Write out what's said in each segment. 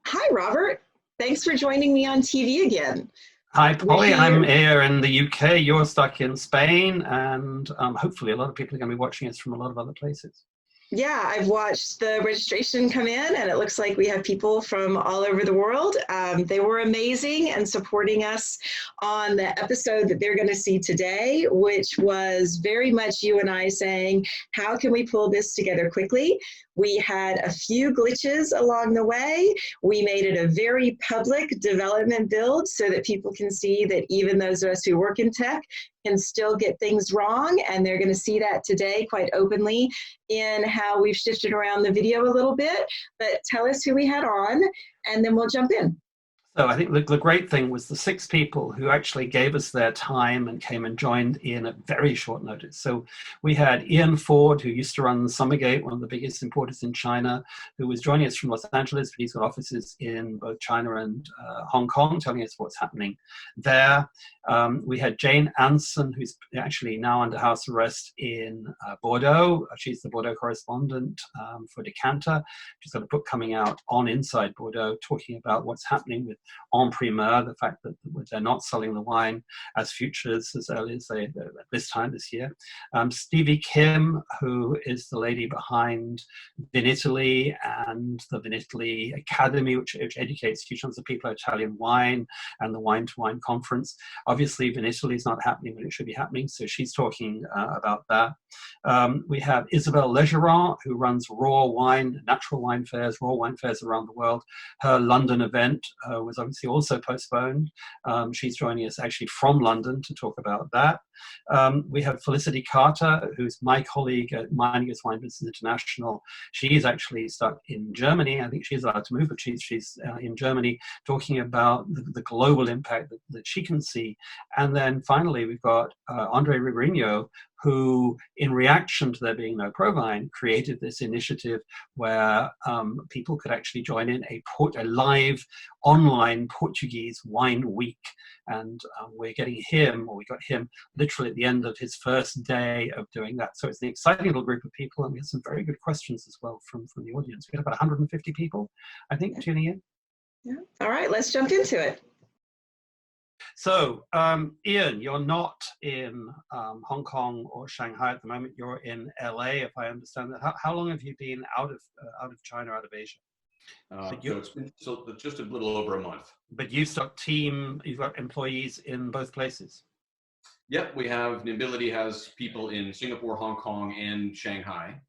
Hi, Robert. Thanks for joining me on TV again. Hi, We're Polly. I'm here. here in the UK. You're stuck in Spain, and hopefully, a lot of people are going to be watching us from a lot of other places. Yeah, I've watched the registration come in, and it looks like we have people from all over the world. They were amazing and supporting us on the episode that they're going to see today, which was very much you and I saying, how can we pull this together quickly? We had a few glitches along the way. We made it a very public development build so that people can see that even those of us who work in tech can still get things wrong. And they're going to see that today quite openly in how we've shifted around the video a little bit. But tell us who we had on, and then we'll jump in. So I think the great thing was the 6 people who actually gave us their time and came and joined in at very short notice. So we had Ian Ford, who used to run Summergate, one of the biggest importers in China, who was joining us from Los Angeles, but he's got offices in both China and Hong Kong, telling us what's happening there. We had Jane Anson, who's actually now under house arrest in Bordeaux. She's the Bordeaux correspondent for Decanter. She's got a book coming out on Inside Bordeaux, talking about what's happening with en primeur, the fact that they're not selling the wine as futures as early as at this time this year. Stevie Kim, who is the lady behind Vinitaly and the Vinitaly Academy, which educates huge numbers of people on Italian wine, and the Wine to Wine conference. Obviously, Vinitaly is not happening when it should be happening, so she's talking about that. We have Isabelle Legeron, who runs raw wine, natural wine fairs, raw wine fairs around the world. Her London event was obviously also postponed. She's joining us actually from London to talk about that. We have Felicity Carter, who's my colleague at Meininger's Wine Business International. She's actually stuck in Germany. I think she's allowed to move, but she's in Germany talking about the global impact that she can see. And then finally, we've got Andre Riberinho, who, in reaction to there being no Prowein, created this initiative where people could actually join in a live online Portuguese wine week. And we got him literally at the end of his first day of doing that. So it's an exciting little group of people, and we had some very good questions as well from the audience. We had about 150 people, I think, tuning in. Yeah. All right, let's jump into it. So, Ian, you're not in Hong Kong or Shanghai at the moment. You're in LA, if I understand that. How long have you been out of China, out of Asia? So it's been just a little over a month. But you've got employees in both places. Yep, we have Nimbility has people in Singapore, Hong Kong, and Shanghai,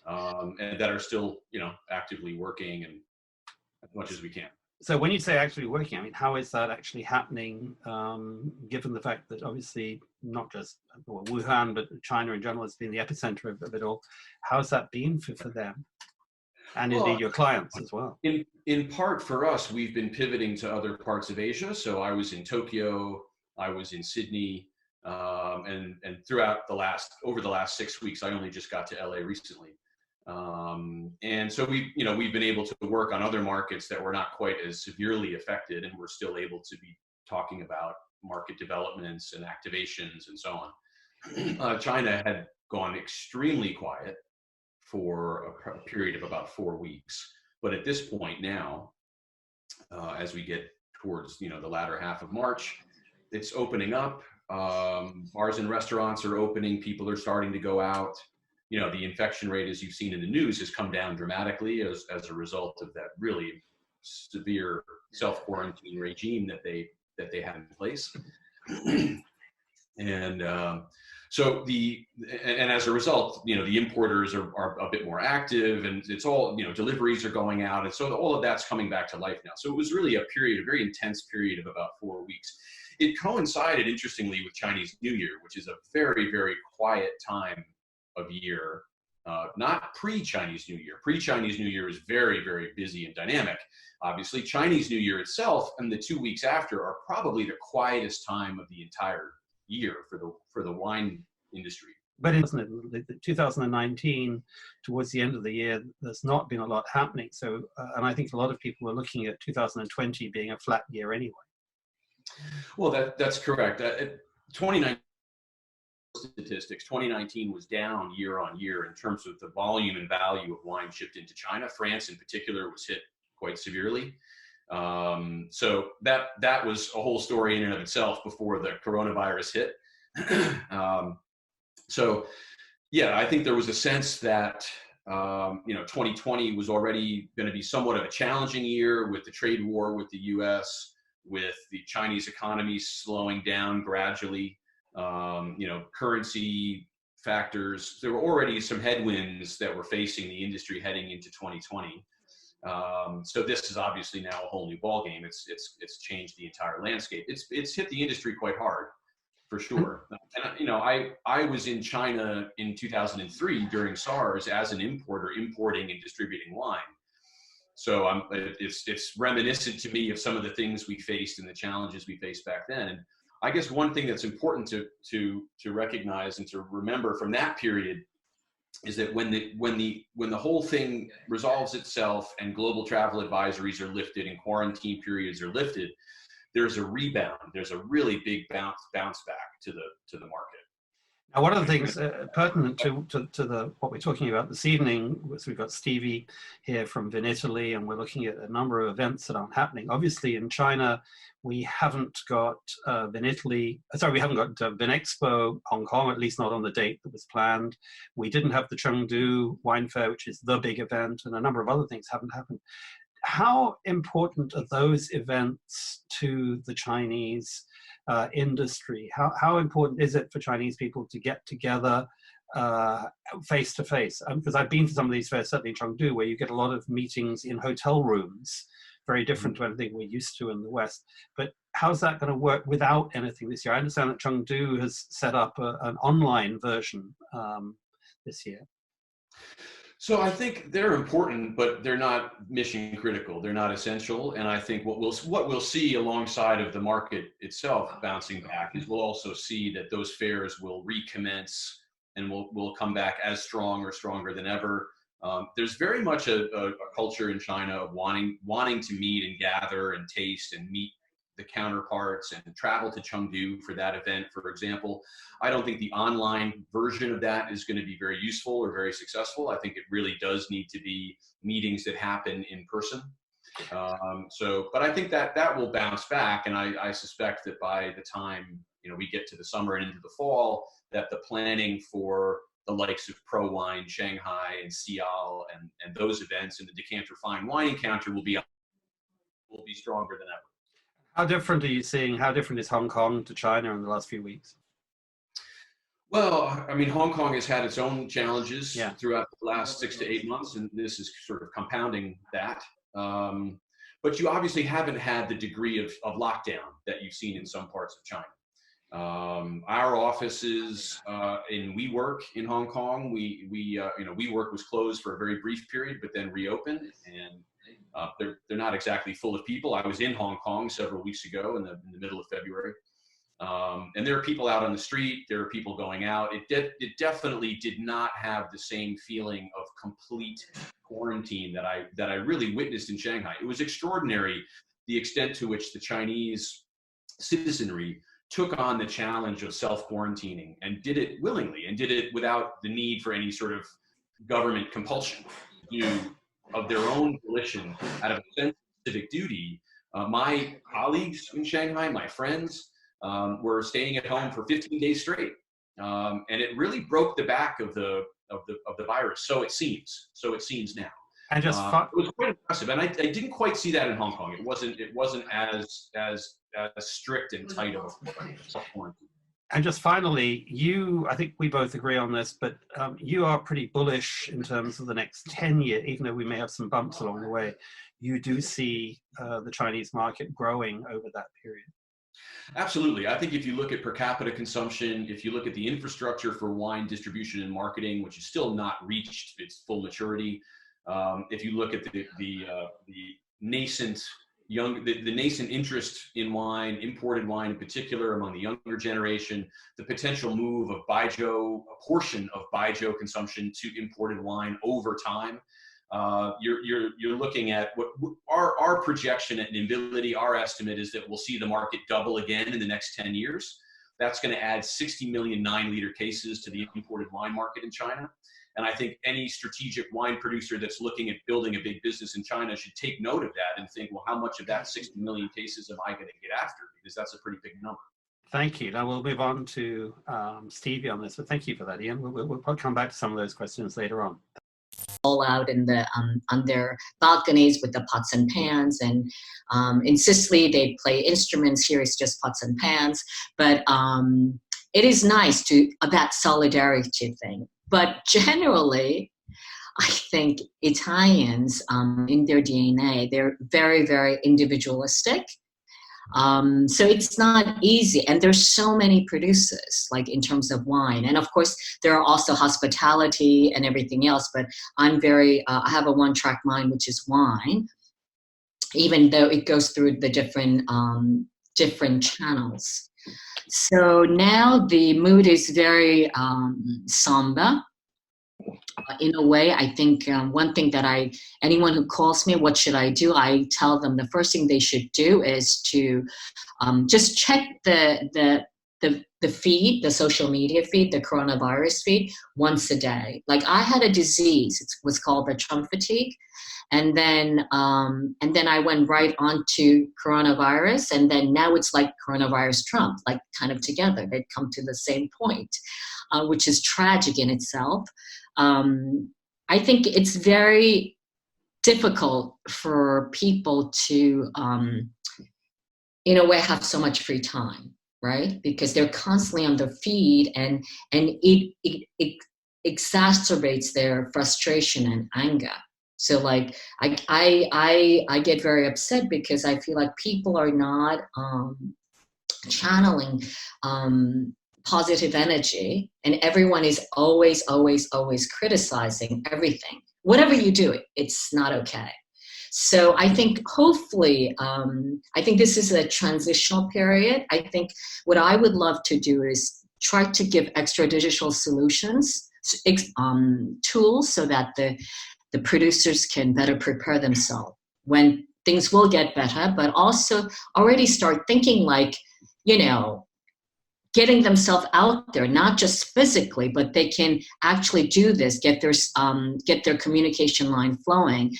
and that are still, actively working and as much as we can. So when you say actually working, I mean, how is that actually happening, given the fact that obviously not just Wuhan, but China in general has been the epicenter of it all? How's that been for them? And indeed your clients as well. In part for us, we've been pivoting to other parts of Asia. So I was in Tokyo, I was in Sydney, and over the last 6 weeks, I only just got to LA recently. And so we've been able to work on other markets that were not quite as severely affected, and we're still able to be talking about market developments and activations and so on. China had gone extremely quiet for a period of about 4 weeks. But at this point now, as we get towards, the latter half of March, it's opening up. Bars and restaurants are opening. People are starting to go out. The infection rate, as you've seen in the news, has come down dramatically as a result of that really severe self-quarantine regime that they had in place. And and as a result, the importers are a bit more active, and it's all, deliveries are going out. And so all of that's coming back to life now. So it was really a very intense period of about 4 weeks. It coincided, interestingly, with Chinese New Year, which is a very, very quiet time of year, not pre-Chinese New Year. Pre-Chinese New Year is very, very busy and dynamic. Obviously, Chinese New Year itself and the 2 weeks after are probably the quietest time of the entire year for the wine industry. But isn't it 2019, towards the end of the year, there's not been a lot happening. So, and I think a lot of people are looking at 2020 being a flat year anyway. Well, that's correct. 2019 statistics, 2019 was down year on year in terms of the volume and value of wine shipped into China. France in particular was hit quite severely. So that was a whole story in and of itself before the coronavirus hit. So yeah, I think there was a sense that 2020 was already going to be somewhat of a challenging year with the trade war with the U.S., with the Chinese economy slowing down gradually, currency factors. There were already some headwinds that were facing the industry heading into 2020. So this is obviously now a whole new ballgame. It's changed the entire landscape. It's hit the industry quite hard, for sure. And I was in China in 2003 during SARS as an importer, importing and distributing wine. So it's reminiscent to me of some of the things we faced and the challenges we faced back then. And I guess one thing that's important to recognize and to remember from that period is that when the whole thing resolves itself and global travel advisories are lifted and quarantine periods are lifted, there's a rebound. There's a really big bounce back to the market. Now, one of the things pertinent to what we're talking about this evening was we've got Stevie here from Vinitaly, and we're looking at a number of events that aren't happening. Obviously, in China, we haven't got Vinexpo Hong Kong, at least not on the date that was planned. We didn't have the Chengdu Wine Fair, which is the big event, and a number of other things haven't happened. How important are those events to the Chinese industry? How important is it for Chinese people to get together face to face? Because I've been to some of these fairs, certainly in Chengdu, where you get a lot of meetings in hotel rooms, very different to anything we're used to in the West. But how's that going to work without anything this year? I understand that Chengdu has set up an online version this year. So I think they're important, but they're not mission critical. They're not essential. And I think what we'll see alongside of the market itself bouncing back is we'll also see that those fairs will recommence and will come back as strong or stronger than ever. There's very much a culture in China of wanting to meet and gather and taste and meet the counterparts and travel to Chengdu for that event, for example. I don't think the online version of that is going to be very useful or very successful. I think it really does need to be meetings that happen in person. But I think that will bounce back, and I suspect that by the time we get to the summer and into the fall, that the planning for the likes of Prowein, Shanghai, and Sial, and those events, and the Decanter Fine Wine Encounter will be stronger than ever. How different are you seeing? How different is Hong Kong to China in the last few weeks? Well, I mean, Hong Kong has had its own challenges throughout the last 6 to 8 months, and this is sort of compounding that. But you obviously haven't had the degree of lockdown that you've seen in some parts of China. Our offices in WeWork in Hong Kong, WeWork was closed for a very brief period, but then reopened, and they're not exactly full of people. I was in Hong Kong several weeks ago in the middle of February, and there are people out on the street. There are people going out. It definitely did not have the same feeling of complete quarantine that I really witnessed in Shanghai. It was extraordinary the extent to which the Chinese citizenry took on the challenge of self-quarantining and did it willingly and did it without the need for any sort of government compulsion to do of their own volition, out of a sense of civic duty. My colleagues in Shanghai, my friends, were staying at home for 15 days straight, and it really broke the back of the virus. So it seems now. And just it was quite impressive, and I didn't quite see that in Hong Kong. It wasn't as strict and tight of a quarantine. And just finally, I think we both agree on this, but you are pretty bullish in terms of the next 10 years, even though we may have some bumps along the way. You do see the Chinese market growing over that period. Absolutely. I think if you look at per capita consumption, if you look at the infrastructure for wine distribution and marketing, which is still not reached its full maturity, if you look at the nascent interest in wine, imported wine in particular among the younger generation, the potential move of a portion of Baijiu consumption to imported wine over time, you're looking at what our projection at Nimbility, our estimate is that we'll see the market double again in the next 10 years. That's going to add 60 million 9-liter cases to the imported wine market in China. And I think any strategic wine producer that's looking at building a big business in China should take note of that and think, well, how much of that 60 million cases am I going to get after? Because that's a pretty big number. Thank you. Now we'll move on to Stevie on this, but thank you for that, Ian. We'll probably come back to some of those questions later on. All out in the on their balconies with the pots and pans, and in Sicily they play instruments. Here it's just pots and pans, but it is nice to that solidarity thing. But generally, I think Italians in their DNA, they're very, very individualistic. So it's not easy, and there's so many producers, like in terms of wine, and of course there are also hospitality and everything else. But I'm very, I have a one-track mind, which is wine, even though it goes through the different channels. So now the mood is very somber. In a way, I think one thing that anyone who calls me, what should I do? I tell them the first thing they should do is to just check the feed, the social media feed, the coronavirus feed once a day. Like I had a disease, it was called the Trump fatigue. And then I went right on to coronavirus, and then now it's like coronavirus Trump, like kind of together. They've come to the same point, which is tragic in itself. I think it's very difficult for people to, in a way, have so much free time, right? Because they're constantly on the feed, and it exacerbates their frustration and anger. So like I get very upset because I feel like people are not channeling positive energy, and everyone is always criticizing everything. Whatever you do, it's not okay. So I think hopefully, I think this is a transitional period. I think what I would love to do is try to give extrajudicial solutions, tools, so that the producers can better prepare themselves when things will get better, but also already start thinking like, you know, getting themselves out there, not just physically, but they can actually do this, get their communication line flowing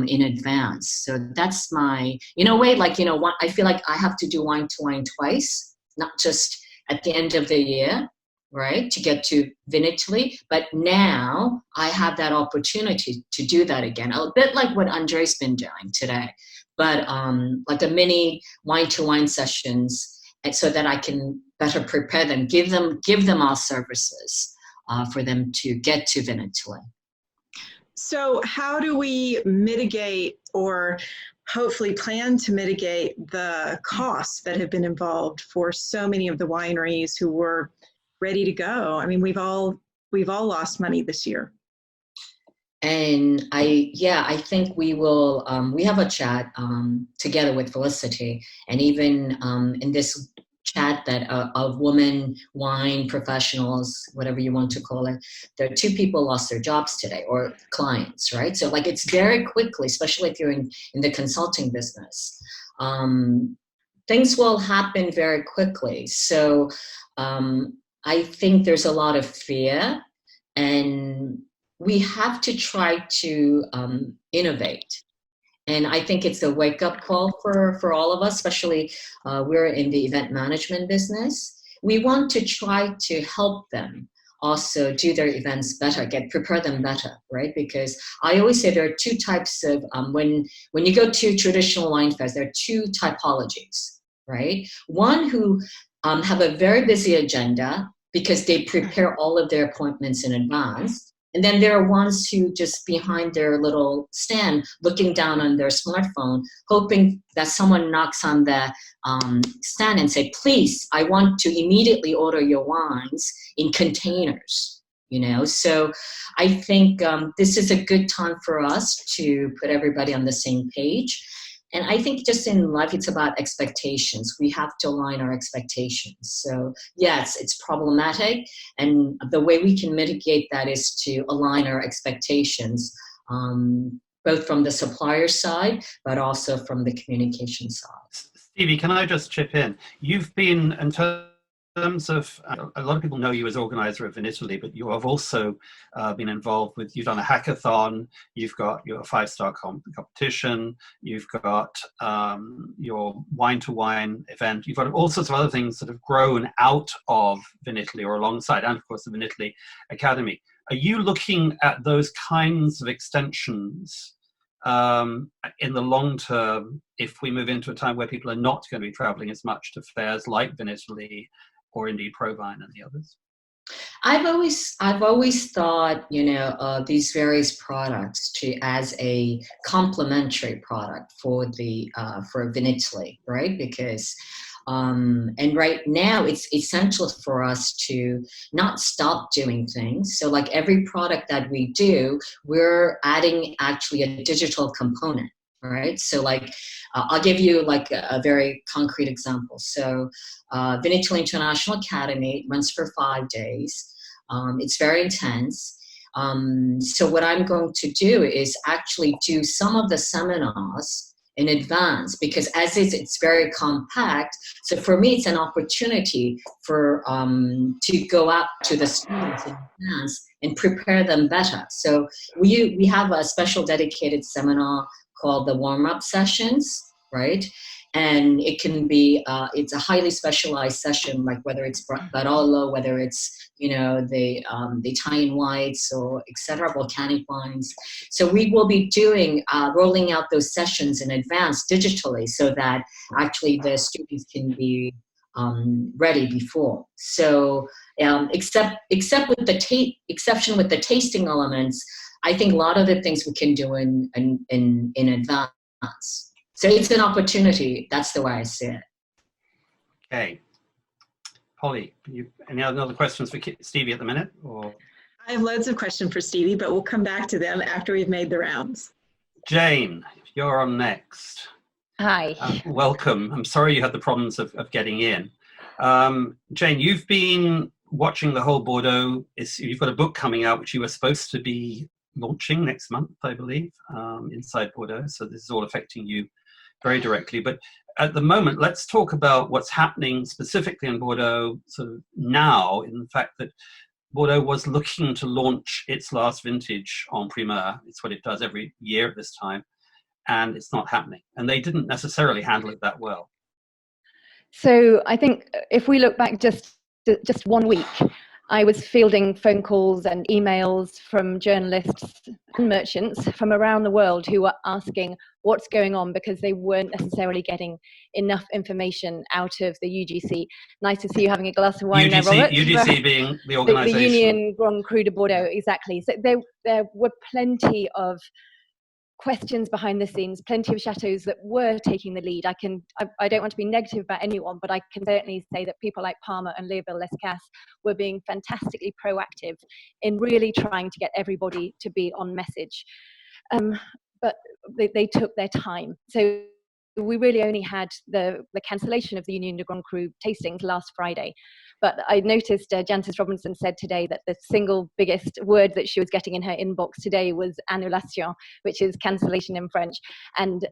in advance. So that's my, in a way, like, you know, I feel like I have to do wine to wine twice, not just at the end of the year, right, to get to Vinitaly, but now I have that opportunity to do that again, a bit like what Andre's been doing today, but like a mini wine-to-wine sessions, and so that I can better prepare them, give them our services for them to get to Vinitaly. So how do we mitigate, or hopefully plan to mitigate, the costs that have been involved for so many of the wineries who were ready to go? I mean, we've all lost money this year. And I think we will, we have a chat together with Felicity, and even in this chat that of women wine professionals, whatever you want to call it, there are 2 people lost their jobs today, or clients, right? So like it's very quickly, especially if you're in the consulting business, things will happen very quickly. So I think there's a lot of fear, and we have to try to innovate. And I think it's a wake-up call for all of us, especially we're in the event management business. We want to try to help them also do their events better, prepare them better, right? Because I always say there are 2 types of, when you go to traditional wine fairs, there are 2 typologies, right? One who have a very busy agenda because they prepare all of their appointments in advance. And then there are ones who just behind their little stand, looking down on their smartphone, hoping that someone knocks on the stand and say, please, I want to immediately order your wines in containers, you know? So I think this is a good time for us to put everybody on the same page. And I think just in life, it's about expectations. We have to align our expectations. So yes, it's problematic. And the way we can mitigate that is to align our expectations, both from the supplier side, but also from the communication side. Stevie, can I just chip in? You've been, in terms terms of, a lot of people know you as organizer of Vinitaly, but you have also been involved with, you've done a hackathon, you've got your 5-star competition, you've got your wine-to-wine event, you've got all sorts of other things that have grown out of Vinitaly or alongside, and of course the Vinitaly Academy. Are you looking at those kinds of extensions in the long term if we move into a time where people are not going to be traveling as much to fairs like Vinitaly or indeed Prowein and the others? I've always thought, these various products as a complementary product for Vinitaly, right? Because and right now it's essential for us to not stop doing things. So like every product that we do, we're adding actually a digital component. Right. So like, I'll give you like a very concrete example. So Vinitaly International Academy runs for 5 days. It's very intense. So what I'm going to do is actually do some of the seminars in advance, because as it's very compact. So for me, it's an opportunity for to go out to the students in advance and prepare them better. So we have a special dedicated seminar called the warm-up sessions, right? And it can be, it's a highly specialized session, like whether it's Barolo, whether it's, the Italian whites or et cetera, volcanic wines. So we will be doing, rolling out those sessions in advance digitally so that actually the students can be ready before. So except with the exception with the tasting elements, I think a lot of the things we can do in advance. So it's an opportunity. That's the way I see it. Okay. Polly, any other questions for Stevie at the minute? Or I have loads of questions for Stevie, but we'll come back to them after we've made the rounds. Jane, you're on next. Hi. Welcome. I'm sorry you had the problems of getting in. Jane, you've been watching the whole Bordeaux. You've got a book coming out, which you were supposed to be launching next month, I believe, Inside Bordeaux. So this is all affecting you very directly. But at the moment, let's talk about what's happening specifically in Bordeaux sort of now, in the fact that Bordeaux was looking to launch its last vintage en primeur. It's what it does every year at this time, and it's not happening. And they didn't necessarily handle it that well. So I think if we look back just 1 week, I was fielding phone calls and emails from journalists and merchants from around the world who were asking what's going on, because they weren't necessarily getting enough information out of the UGC. Nice to see you having a glass of wine there, Robert. UGC being the organisation. The Union Grand Cru de Bordeaux, exactly. So there were plenty of questions behind the scenes, plenty of chateaus that were taking the lead. I don't want to be negative about anyone, but I can certainly say that people like Parma and Isabelle Legeron were being fantastically proactive in really trying to get everybody to be on message. But they took their time. So we really only had the cancellation of the Union de Grand Cru tastings last Friday. But I noticed Jancis Robinson said today that the single biggest word that she was getting in her inbox today was annulation, which is cancellation in French. And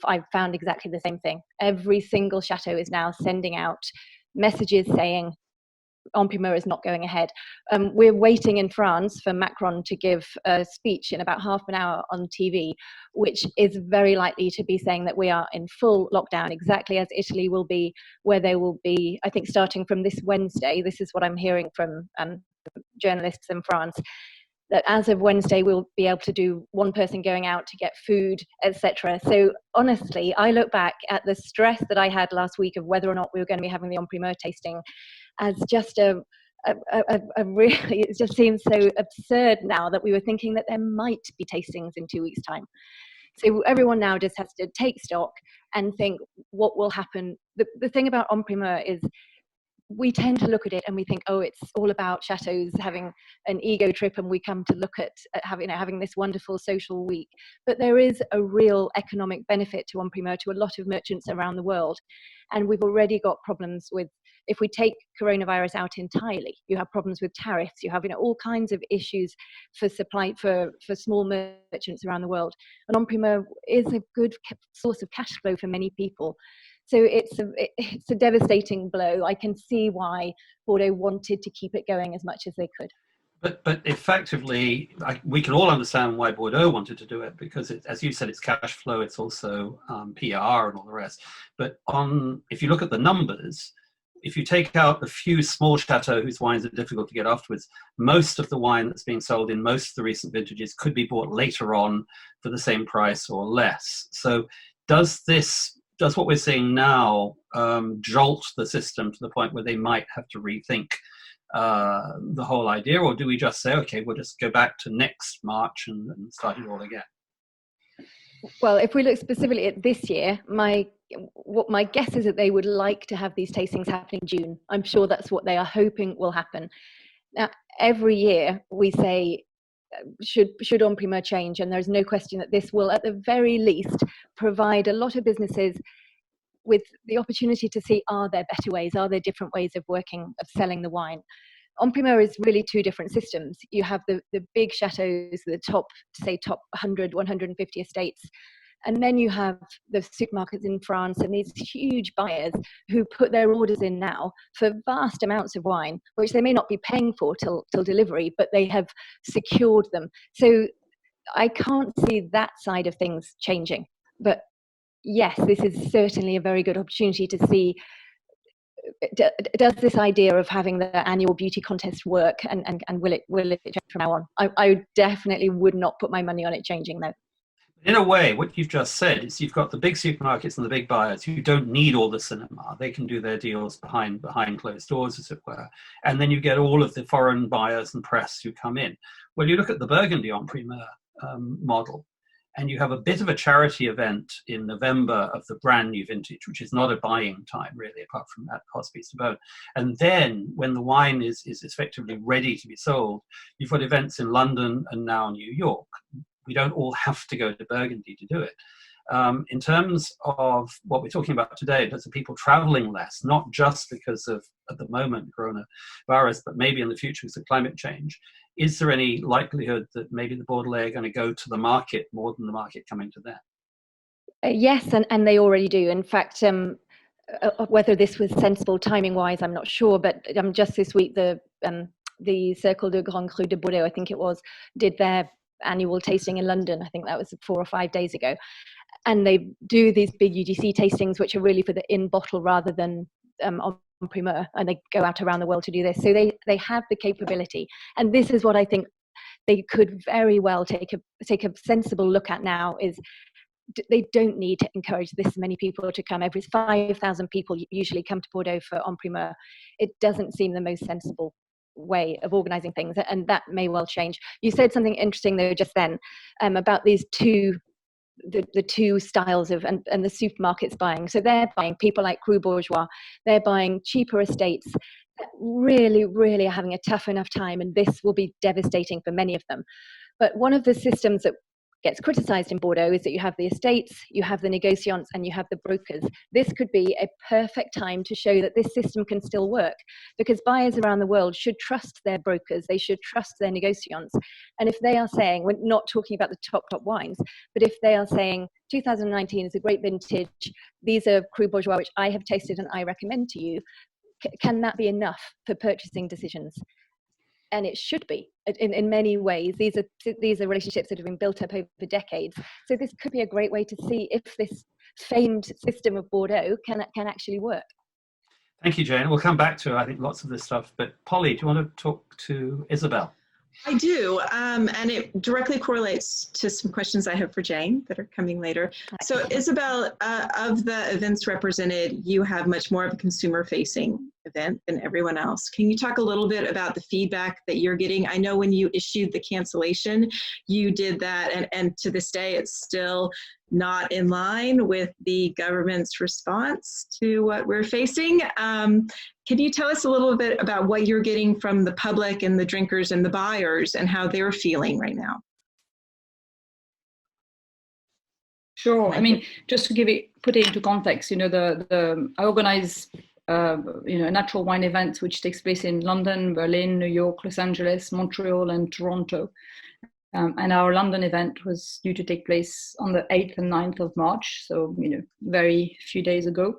I've found exactly the same thing. Every single chateau is now sending out messages saying en primeur is not going ahead. We're waiting in France for Macron to give a speech in about half an hour on TV, which is very likely to be saying that we are in full lockdown, exactly as Italy will be, where they will be, I think, starting from this Wednesday. This is what I'm hearing from journalists in France, that as of Wednesday, we'll be able to do one person going out to get food, etc. So honestly, I look back at the stress that I had last week of whether or not we were going to be having the en primeur tasting as just a really, it just seems so absurd now that we were thinking that there might be tastings in 2 weeks' time. So everyone now just has to take stock and think what will happen. The thing about en primeur is we tend to look at it and we think, oh, it's all about chateaus having an ego trip, and we come to look at having this wonderful social week. But there is a real economic benefit to en primeur to a lot of merchants around the world. And we've already got problems with, if we take coronavirus out entirely, you have problems with tariffs, you have all kinds of issues for supply for small merchants around the world. And en primeur is a good source of cash flow for many people. So it's a devastating blow. I can see why Bordeaux wanted to keep it going as much as they could. But effectively, we can all understand why Bordeaux wanted to do it, because as you said, it's cash flow, it's also PR and all the rest. But if you look at the numbers, if you take out the few small chateaux whose wines are difficult to get afterwards, most of the wine that's being sold in most of the recent vintages could be bought later on for the same price or less. So does what we're seeing now jolt the system to the point where they might have to rethink the whole idea, or do we just say, okay, we'll just go back to next March and start it all again? Well, if we look specifically at this year, my guess is that they would like to have these tastings happen in June. I'm sure that's what they are hoping will happen. Now, every year we say, should En Primeur change? And there's no question that this will, at the very least, provide a lot of businesses with the opportunity to see, are there better ways? Are there different ways of working, of selling the wine? En Primeur is really two different systems. You have the big chateaus, the top 100, 150 estates. And then you have the supermarkets in France and these huge buyers who put their orders in now for vast amounts of wine, which they may not be paying for till delivery, but they have secured them. So I can't see that side of things changing. But yes, this is certainly a very good opportunity to see, does this idea of having the annual beauty contest work, and will it change from now on? I definitely would not put my money on it changing, though. In a way, what you've just said is you've got the big supermarkets and the big buyers who don't need all the cinema. They can do their deals behind closed doors, as it were. And then you get all of the foreign buyers and press who come in. Well, you look at the Burgundy En Primeur model, and you have a bit of a charity event in November of the brand new vintage, which is not a buying time, really, apart from that hospice to bone. And then when the wine is effectively ready to be sold, you've got events in London and now New York. We don't all have to go to Burgundy to do it. In terms of what we're talking about today, there's the people traveling less, not just because of, at the moment, coronavirus, but maybe in the future because of climate change. Is there any likelihood that maybe the Bordelais are going to go to the market more than the market coming to them? Yes, and they already do. In fact, whether this was sensible timing-wise, I'm not sure, but just this week, the Cercle de Grand Cru de Bordeaux, I think it was, did their annual tasting in London. I think that was 4 or 5 days ago. And they do these big UGC tastings, which are really for the in-bottle rather than En Primeur, and they go out around the world to do this. So they have the capability. And this is what I think they could very well take a sensible look at now, is they don't need to encourage this many people to come. Every 5,000 people usually come to Bordeaux for En Primeur. It doesn't seem the most sensible way of organizing things, and that may well change. You said something interesting though just then about these the two styles of and the supermarkets buying. So they're buying people like Cru Bourgeois, they're buying cheaper estates that really are having a tough enough time, and this will be devastating for many of them. But one of the systems that gets criticized in Bordeaux is that you have the estates, you have the negociants, and you have the brokers. This could be a perfect time to show that this system can still work, because buyers around the world should trust their brokers, they should trust their negociants. And if they are saying, we're not talking about the top wines, but if they are saying 2019 is a great vintage, these are Cru Bourgeois which I have tasted and I recommend to you, can that be enough for purchasing decisions? And it should be in many ways. These are relationships that have been built up over decades. So this could be a great way to see if this famed system of Bordeaux can actually work. Thank you, Jane. We'll come back to, I think, lots of this stuff. But Polly, do you want to talk to Isabelle? I do, and it directly correlates to some questions I have for Jane that are coming later. So Isabelle, of the events represented, you have much more of a consumer-facing event than everyone else. Can you talk a little bit about the feedback that you're getting? I know when you issued the cancellation, you did that, and to this day, it's still not in line with the government's response to what we're facing. Can you tell us a little bit about what you're getting from the public and the drinkers and the buyers and how they're feeling right now? Sure. I mean, just to put it into context, I organize, a natural wine event which takes place in London, Berlin, New York, Los Angeles, Montreal, and Toronto. And our London event was due to take place on the 8th and 9th of March, so very few days ago.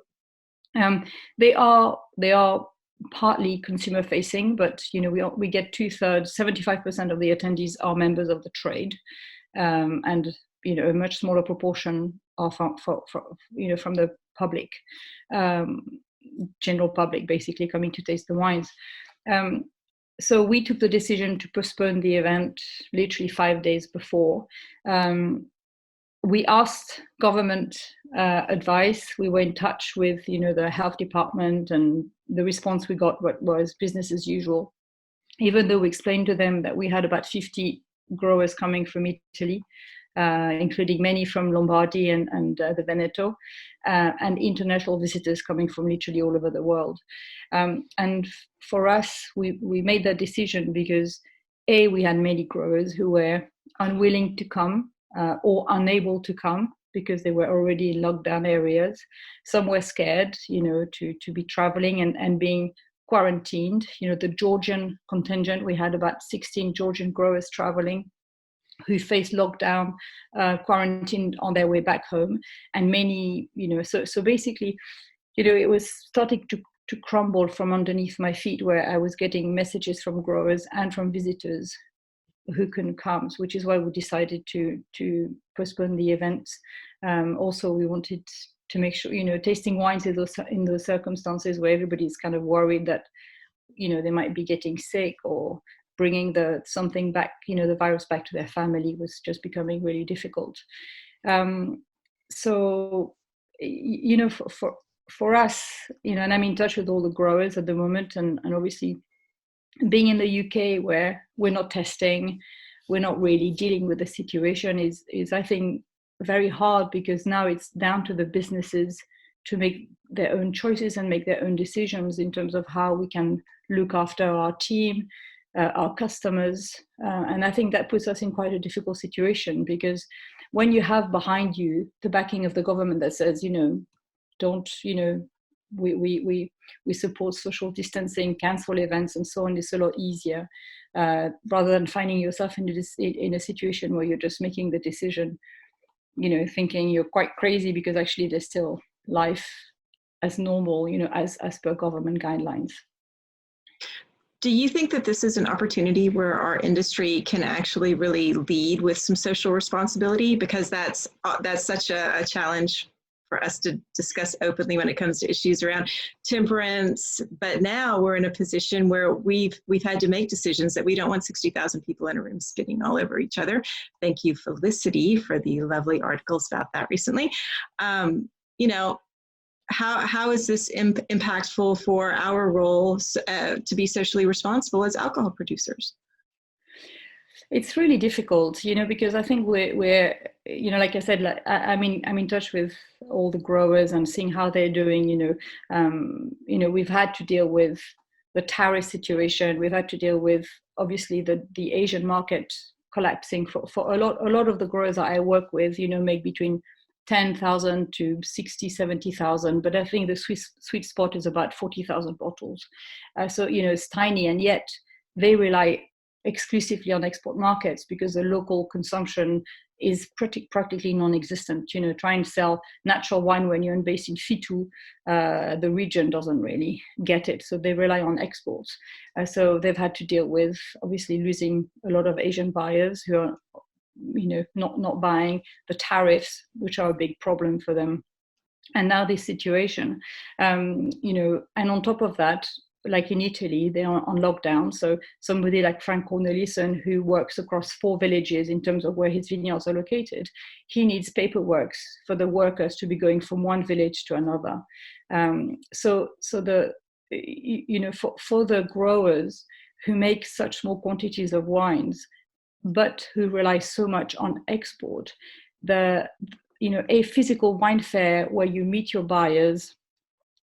They are partly consumer facing, but we get 2/3, 75% of the attendees are members of the trade, and a much smaller proportion are from the public, general public, basically coming to taste the wines. So we took the decision to postpone the event literally 5 days before. We asked government advice. We were in touch with, the health department, and the response we got was business as usual. Even though we explained to them that we had about 50 growers coming from Italy, including many from Lombardy and the Veneto, and international visitors coming from literally all over the world. And for us, we made that decision because we had many growers who were unwilling to come, or unable to come because they were already in lockdown areas. Some were scared, to be traveling and being quarantined. The Georgian contingent, we had about 16 Georgian growers traveling who faced lockdown, quarantined on their way back home. And many, so basically, it was starting to crumble from underneath my feet, where I was getting messages from growers and from visitors who couldn't come, which is why we decided to postpone the events. Also, we wanted to make sure, tasting wines in those circumstances where everybody's kind of worried that, they might be getting sick or bringing something back, the virus back to their family, was just becoming really difficult. So, for us, and I'm in touch with all the growers at the moment, and obviously, being in the UK where we're not testing, we're not really dealing with the situation is I think very hard, because now it's down to the businesses to make their own choices and make their own decisions in terms of how we can look after our team, our customers. And I think that puts us in quite a difficult situation, because when you have behind you the backing of the government that says, don't, we support social distancing, cancel events, and so on, it's a lot easier, rather than finding yourself in a situation where you're just making the decision, thinking you're quite crazy, because actually there's still life as normal, as per government guidelines. Do you think that this is an opportunity where our industry can actually really lead with some social responsibility? Because that's such a challenge for us to discuss openly when it comes to issues around temperance. But now we're in a position where we've had to make decisions that we don't want 60,000 people in a room spitting all over each other. Thank you, Felicity, for the lovely articles about that recently. How is this impactful for our role to be socially responsible as alcohol producers? It's really difficult, because I think we're like I said, I'm in touch with all the growers and seeing how they're doing. We've had to deal with the tariff situation. We've had to deal with, obviously, the Asian market collapsing for a lot of the growers that I work with. Make between 10,000 to 60, 70,000, but I think the sweet spot is about 40,000 bottles. So it's tiny, and yet they rely exclusively on export markets because the local consumption is practically non-existent. Try and sell natural wine when you're based in Fitu, the region doesn't really get it, so they rely on exports. So they've had to deal with, obviously, losing a lot of Asian buyers who are not buying, the tariffs, which are a big problem for them, and now this situation, and on top of that, like in Italy, they are on lockdown. So somebody like Frank Cornelissen, who works across 4 villages in terms of where his vineyards are located, he needs paperwork for the workers to be going from one village to another. So the for the growers who make such small quantities of wines, but who rely so much on export, a physical wine fair where you meet your buyers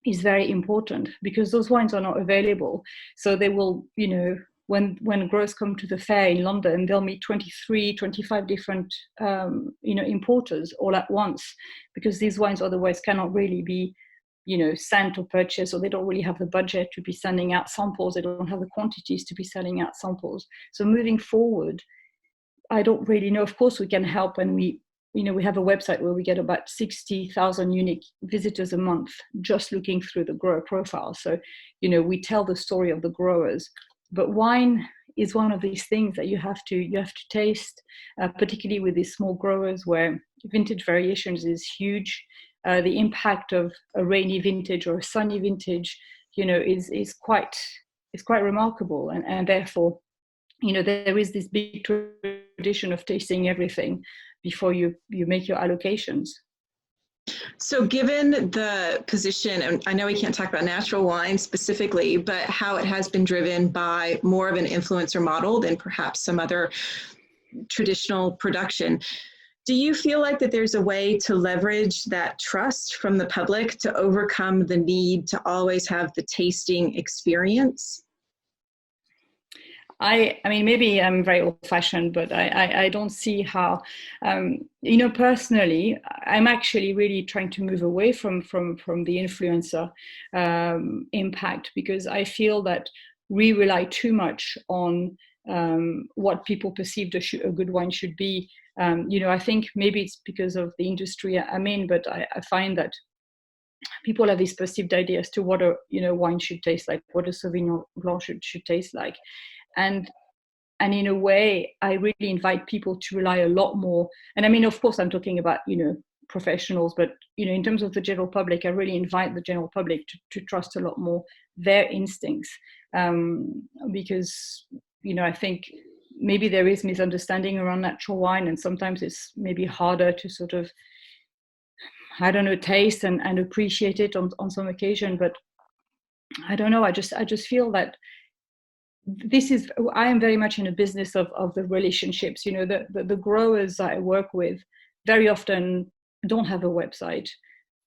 is very important, because those wines are not available. So they will, when growers come to the fair in London, they'll meet 23, 25 different, importers all at once, because these wines otherwise cannot really be, sent or purchased, or they don't really have the budget to be sending out samples. They don't have the quantities to be sending out samples. So moving forward, I don't really know. Of course, we can help when we we have a website where we get about 60,000 unique visitors a month just looking through the grower profile. So, we tell the story of the growers. But wine is one of these things that you have to taste, particularly with these small growers where vintage variations is huge. The impact of a rainy vintage or a sunny vintage, is quite remarkable, and therefore, there is this big tradition of tasting everything before you make your allocations. So given the position, and I know we can't talk about natural wine specifically, but how it has been driven by more of an influencer model than perhaps some other traditional production, do you feel like that there's a way to leverage that trust from the public to overcome the need to always have the tasting experience? I mean, maybe I'm very old-fashioned, but I don't see how, personally, I'm actually really trying to move away from the influencer impact, because I feel that we rely too much on what people perceive a good wine should be. I think maybe it's because of the industry I'm in, but I find that people have this perceived idea as to what a wine should taste like, what a Sauvignon Blanc should taste like. And in a way, I really invite people to rely a lot more. And I mean, of course, I'm talking about, professionals, but, in terms of the general public, I really invite the general public to trust a lot more their instincts. Because, I think maybe there is misunderstanding around natural wine, and sometimes it's maybe harder to sort of, taste and appreciate it on some occasion. But I don't know, I just feel that I am very much in a business of the relationships. The growers I work with very often don't have a website.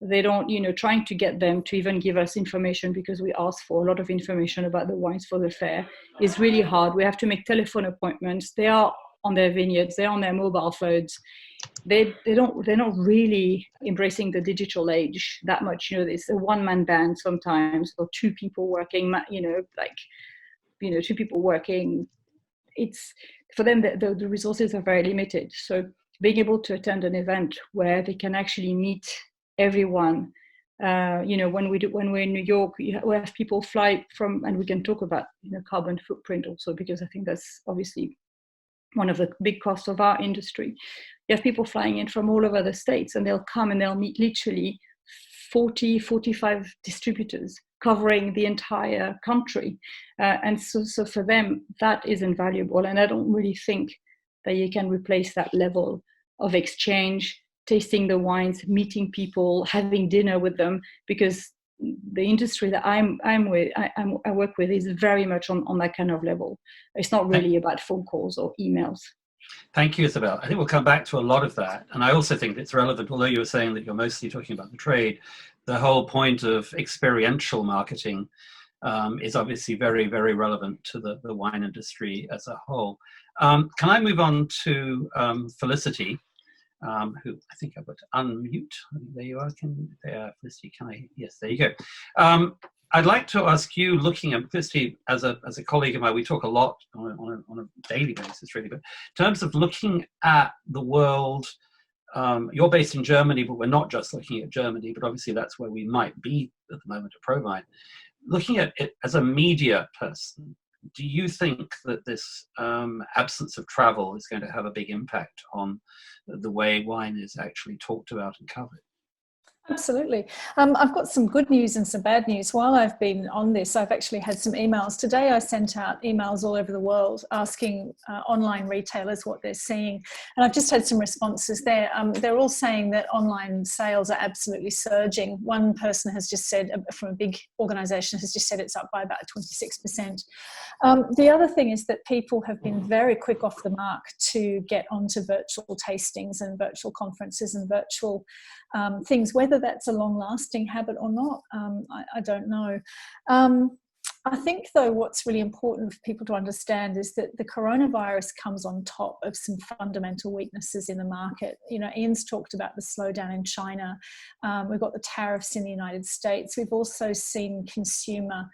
They don't, trying to get them to even give us information, because we ask for a lot of information about the wines for the fair, is really hard. We have to make telephone appointments. They are on their vineyards, they're on their mobile phones. They're not really embracing the digital age that much. It's a one-man band sometimes, or two people working, two people working. It's for them, the resources are very limited. So being able to attend an event where they can actually meet everyone, when we're in New York, we have people fly from, and we can talk about carbon footprint also, because I think that's obviously one of the big costs of our industry. You have people flying in from all over the States, and they'll come and they'll meet literally 45 distributors covering the entire country. And so for them, that is invaluable. And I don't really think that you can replace that level of exchange, tasting the wines, meeting people, having dinner with them, because the industry that I work with is very much on that kind of level. It's not really about phone calls or emails. Thank you, Isabelle. I think we'll come back to a lot of that. And I also think it's relevant, although you were saying that you're mostly talking about the trade, the whole point of experiential marketing is obviously very, very relevant to the wine industry as a whole. Can I move on to Felicity, who I think I've got to unmute. There you are. Felicity, yes, there you go. I'd like to ask you, looking at Felicity as a colleague of mine, we talk a lot on a daily basis, really, but in terms of looking at the world, you're based in Germany, but we're not just looking at Germany, but obviously that's where we might be at the moment at Prowein. Looking at it as a media person, do you think that this absence of travel is going to have a big impact on the way wine is actually talked about and covered? Absolutely. I've got some good news and some bad news. While I've been on this, I've actually had some emails. Today I sent out emails all over the world asking online retailers what they're seeing. And I've just had some responses there. They're all saying that online sales are absolutely surging. One person has just said, from a big organisation, has just said it's up by about 26%. The other thing is that people have been very quick off the mark to get onto virtual tastings and virtual conferences and virtual things, whether that's a long-lasting habit or not, I don't know. I think, though, what's really important for people to understand is that the coronavirus comes on top of some fundamental weaknesses in the market. Ian's talked about the slowdown in China. We've got the tariffs in the United States. We've also seen consumer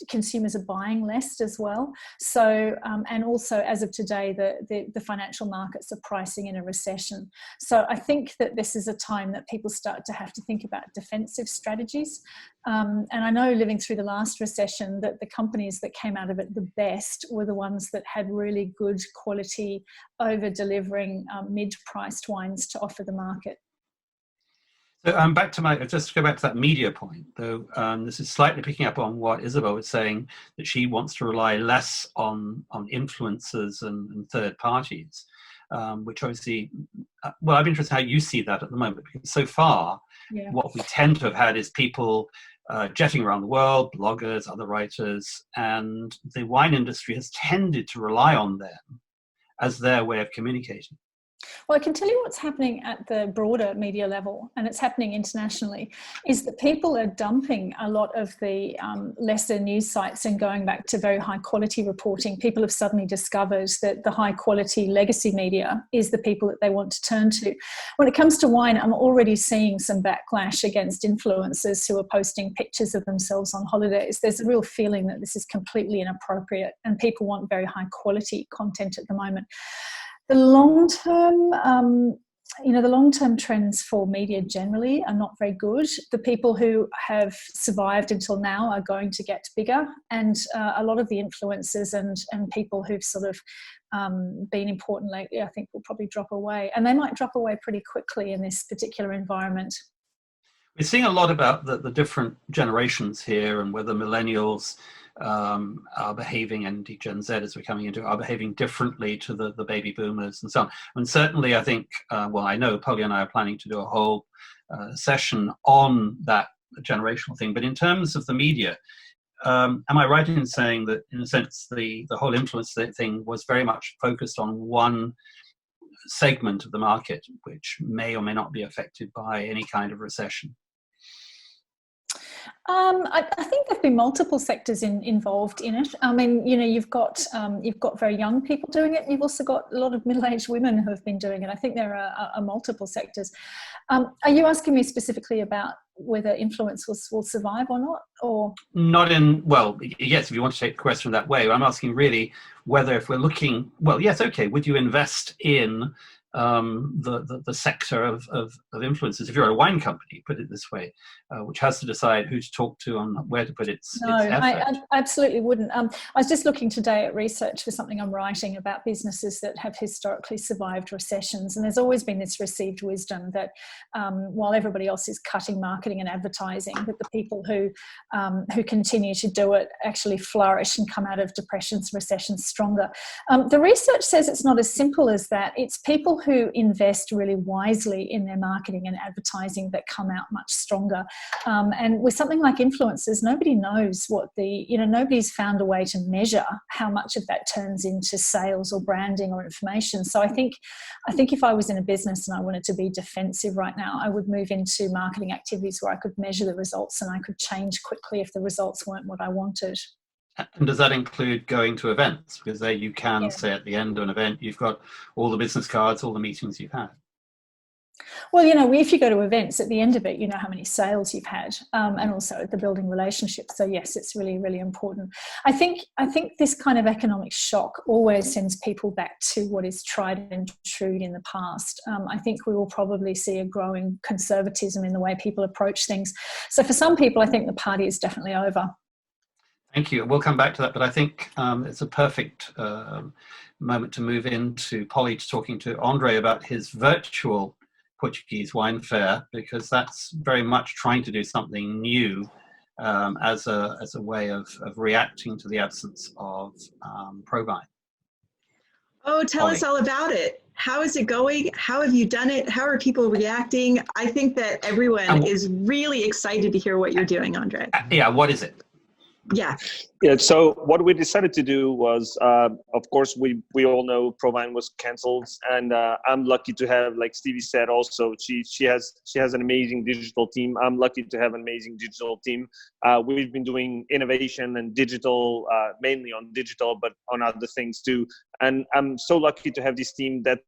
consumers are buying less as well. So, and also as of today, the financial markets are pricing in a recession. So I think that this is a time that people start to have to think about defensive strategies. And I know, living through the last recession, that the companies that came out of it the best were the ones that had really good quality, over-delivering mid-priced wines to offer the market. So back to just to go back to that media point, though, this is slightly picking up on what Isabelle was saying, that she wants to rely less on influencers and third parties, which obviously, well, I'm interested in how you see that at the moment, because so far, what we tend to have had is people jetting around the world, bloggers, other writers, and the wine industry has tended to rely on them as their way of communicating. Well, I can tell you what's happening at the broader media level, and it's happening internationally, is that people are dumping a lot of the lesser news sites and going back to very high quality reporting. People have suddenly discovered that the high quality legacy media is the people that they want to turn to. When it comes to wine, I'm already seeing some backlash against influencers who are posting pictures of themselves on holidays. There's a real feeling that this is completely inappropriate, and people want very high quality content at the moment. The long-term, the long-term trends for media generally are not very good. The people who have survived until now are going to get bigger, and a lot of the influencers and people who've sort of been important lately, I think, will probably drop away, and they might drop away pretty quickly in this particular environment. We're seeing a lot about the different generations here, and whether millennials are behaving, and Gen Z, as we're coming into, are behaving differently to the baby boomers and so on. And certainly I think, I know Polly and I are planning to do a whole session on that generational thing. But in terms of the media, am I right in saying that, in a sense, the whole influence thing was very much focused on one segment of the market, which may or may not be affected by any kind of recession? I think there've been multiple sectors involved in it. I mean, you've got very young people doing it. You've also got a lot of middle-aged women who have been doing it. I think there are multiple sectors. Are you asking me specifically about whether influence will survive or not, or not? Well, yes, if you want to take the question that way. I'm asking really whether, if we're looking, well, yes, okay, would you invest in the sector of influencers, if you're a wine company, put it this way, which has to decide who to talk to and where to put its effort? I absolutely wouldn't. I was just looking today at research for something I'm writing about businesses that have historically survived recessions, and there's always been this received wisdom that while everybody else is cutting marketing and advertising, that the people who continue to do it actually flourish and come out of depressions, recessions stronger. The research says it's not as simple as that. It's people who invest really wisely in their marketing and advertising that come out much stronger. And with something like influencers, nobody knows nobody's found a way to measure how much of that turns into sales or branding or information. So I think if I was in a business and I wanted to be defensive right now, I would move into marketing activities where I could measure the results and I could change quickly if the results weren't what I wanted. And does that include going to events? Because there you can say at the end of an event, you've got all the business cards, all the meetings you've had. Well, if you go to events, at the end of it, you know how many sales you've had, and also the building relationships. So yes, it's really, really important. I think this kind of economic shock always sends people back to what is tried and true in the past. I think we will probably see a growing conservatism in the way people approach things. So for some people, I think the party is definitely over. Thank you. We'll come back to that, but I think it's a perfect moment to move into Polly talking to Andre about his virtual Portuguese wine fair, because that's very much trying to do something new as a way of reacting to the absence of Prowein. Oh, tell us all about it. How is it going? How have you done it? How are people reacting? I think that everyone is really excited to hear what you're doing, Andre. Yeah, what is it? Yeah. So what we decided to do was, of course, we all know Prowein was cancelled, and I'm lucky to have, like Stevie said, also she has an amazing digital team. I'm lucky to have an amazing digital team. We've been doing innovation and digital, mainly on digital, but on other things too. And I'm so lucky to have this team that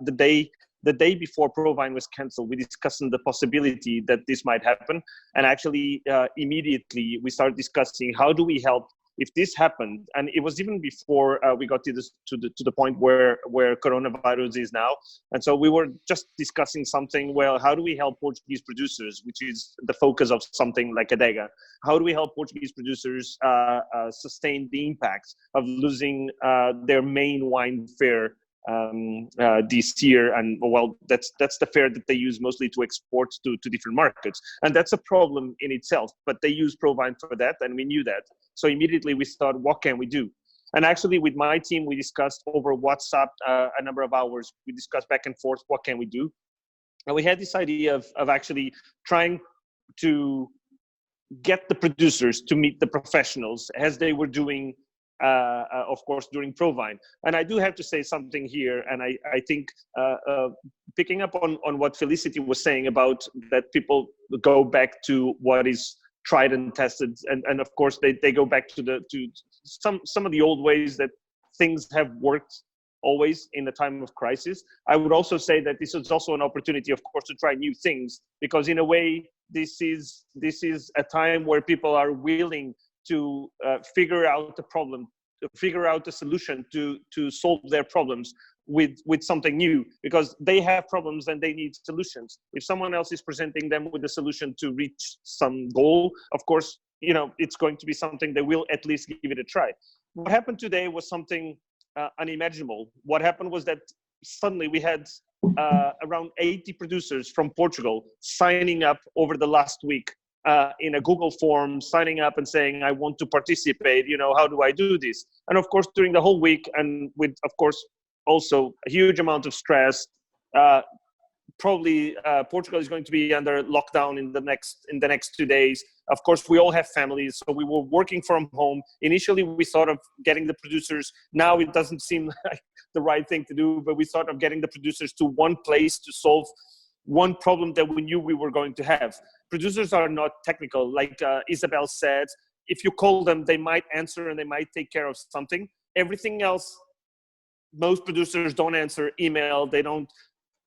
the day the day before Prowein was canceled, we discussed the possibility that this might happen. And actually, immediately, we started discussing how do we help if this happened. And it was even before we got to the point where coronavirus is now. And so we were just discussing something, well, how do we help Portuguese producers, which is the focus of something like Adegga? How do we help Portuguese producers sustain the impacts of losing their main wine fair this year? And well, that's the fair that they use mostly to export to different markets, and that's a problem in itself, but they use Prowein for that, and we knew that. So immediately we thought, what can we do? And actually with my team, we discussed over WhatsApp a number of hours. We discussed back and forth, what can we do? And we had this idea of actually trying to get the producers to meet the professionals as they were doing, of course, during Prowein. And I do have to say something here, and I think picking up on what Felicity was saying about that people go back to what is tried and tested, and of course they go back to some of the old ways that things have worked always in the time of crisis. I would also say that this is also an opportunity, of course, to try new things, because in a way this is a time where people are willing to figure out the problem, to figure out a solution to solve their problems with something new, because they have problems and they need solutions. If someone else is presenting them with a solution to reach some goal, of course, it's going to be something they will at least give it a try. What happened today was something unimaginable. What happened was that suddenly we had around 80 producers from Portugal signing up over the last week in a Google form, signing up and saying, I want to participate, how do I do this? And of course, during the whole week, and with, of course, also a huge amount of stress, probably Portugal is going to be under lockdown in the next 2 days. Of course, we all have families, so we were working from home. Initially, we thought of getting the producers. Now it doesn't seem like the right thing to do, but we thought of getting the producers to one place to solve one problem that we knew we were going to have. Producers are not technical. Like Isabelle said, if you call them, they might answer and they might take care of something. Everything else, most producers don't answer email, they don't.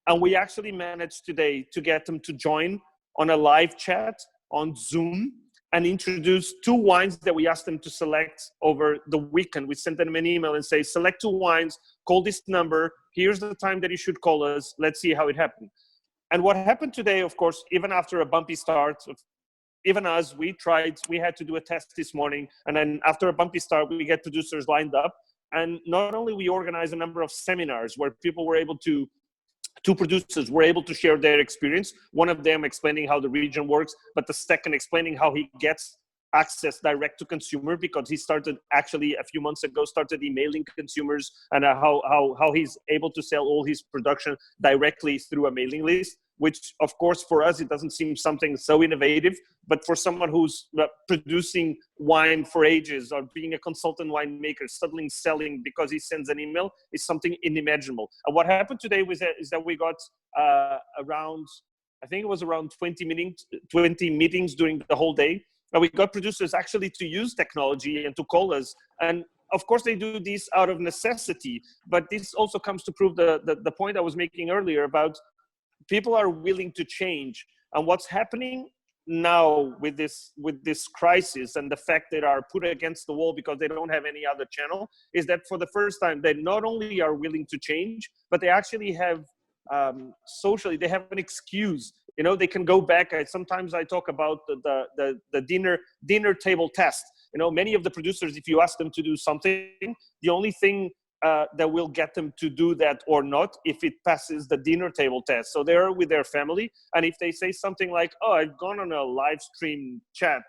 And we actually managed today to get them to join on a live chat on Zoom and introduce 2 wines that we asked them to select over the weekend. We sent them an email and say, select 2 wines, call this number, here's the time that you should call us, let's see how it happened. And what happened today, of course, even after a bumpy start, even as we had to do a test this morning, and then after a bumpy start, we get producers lined up. And not only we organize a number of seminars where people were able to, 2 producers were able to share their experience, one of them explaining how the region works, but the second explaining how he gets access direct to consumer, because he started actually a few months ago, started emailing consumers, and how he's able to sell all his production directly through a mailing list, which of course for us, it doesn't seem something so innovative, but for someone who's producing wine for ages or being a consultant winemaker, suddenly selling because he sends an email is something unimaginable. And what happened today is that we got around 20 meetings during the whole day. And we got producers actually to use technology and to call us. And of course, they do this out of necessity. But this also comes to prove the point I was making earlier about people are willing to change. And what's happening now with this crisis and the fact that they are put against the wall because they don't have any other channel is that for the first time, they not only are willing to change, but they actually have socially, they have an excuse. They can go back. Sometimes I talk about the dinner table test. Many of the producers, if you ask them to do something, the only thing that will get them to do that or not, if it passes the dinner table test. So they're with their family, and if they say something like, "Oh, I've gone on a live stream chat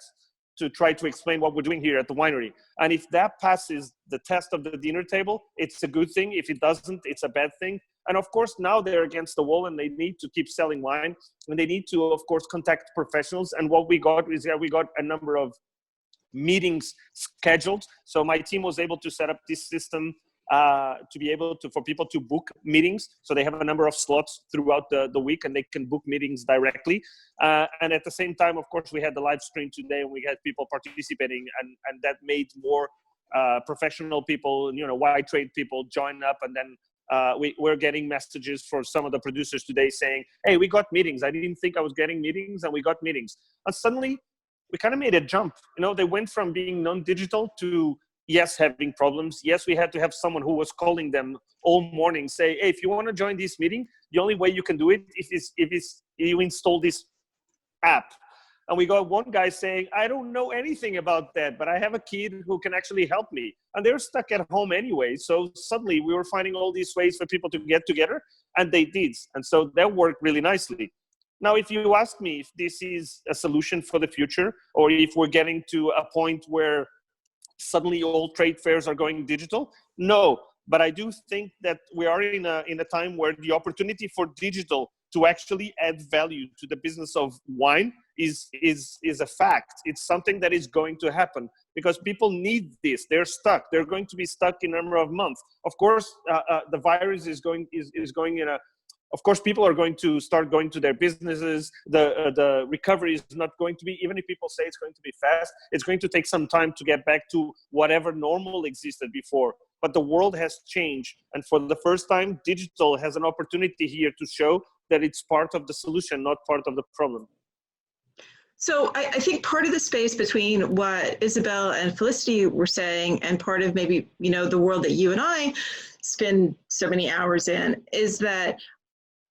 to try to explain what we're doing here at the winery," and if that passes the test of the dinner table, it's a good thing. If it doesn't, it's a bad thing. And of course, now they're against the wall and they need to keep selling wine, and they need to, of course, contact professionals. And what we got is that we got a number of meetings scheduled. So my team was able to set up this system to be able to, for people to book meetings. So they have a number of slots throughout the week and they can book meetings directly. And at the same time, of course, we had the live stream today and we had people participating, and that made more professional people, wine trade people join up, and then We're getting messages from some of the producers today saying, hey, we got meetings. I didn't think I was getting meetings, and we got meetings. And suddenly, we kind of made a jump. They went from being non-digital to, yes, having problems. Yes, we had to have someone who was calling them all morning, say, hey, if you want to join this meeting, the only way you can do it is if you install this app. And we got one guy saying, I don't know anything about that, but I have a kid who can actually help me. And they're stuck at home anyway. So suddenly we were finding all these ways for people to get together, and they did. And so that worked really nicely. Now, if you ask me if this is a solution for the future, or if we're getting to a point where suddenly all trade fairs are going digital, no. But I do think that we are in a time where the opportunity for digital to actually add value to the business of wine is a fact. It's something that is going to happen because people need this. They're stuck. They're going to be stuck in a number of months. Of course, the virus is going in a. Of course, people are going to start going to their businesses. The recovery is not going to be, even if people say it's going to be fast, it's going to take some time to get back to whatever normal existed before. But the world has changed. And for the first time, digital has an opportunity here to show that it's part of the solution, not part of the problem. So I think part of the space between what Isabelle and Felicity were saying and part of maybe, the world that you and I spend so many hours in is that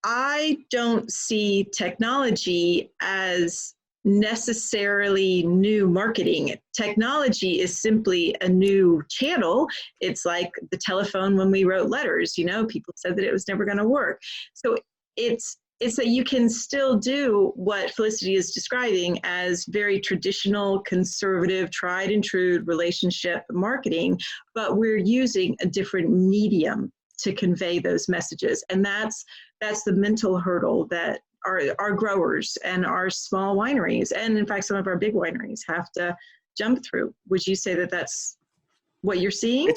I don't see technology as necessarily new marketing. Technology is simply a new channel. It's like the telephone when we wrote letters, people said that it was never going to work. So it's that you can still do what Felicity is describing as very traditional, conservative, tried and true relationship marketing, but we're using a different medium to convey those messages. And that's the mental hurdle that our growers and our small wineries, and in fact, some of our big wineries have to jump through. Would you say that that's what you're seeing?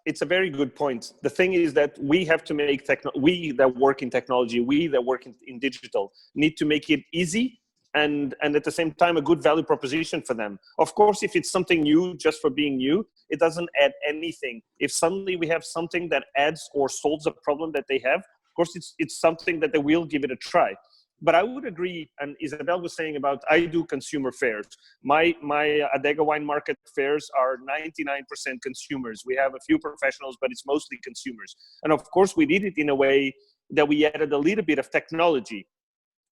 It's a very good point. The thing is that we have to make we that work in technology, we that work in digital, need to make it easy and at the same time a good value proposition for them. Of course, if it's something new just for being new, it doesn't add anything. If suddenly we have something that adds or solves a problem that they have, of course it's something that they will give it a try. But I would agree, and Isabelle was saying about, I do consumer fairs. My Adegga wine market fairs are 99% consumers. We have a few professionals, but it's mostly consumers. And of course, we did it in a way that we added a little bit of technology.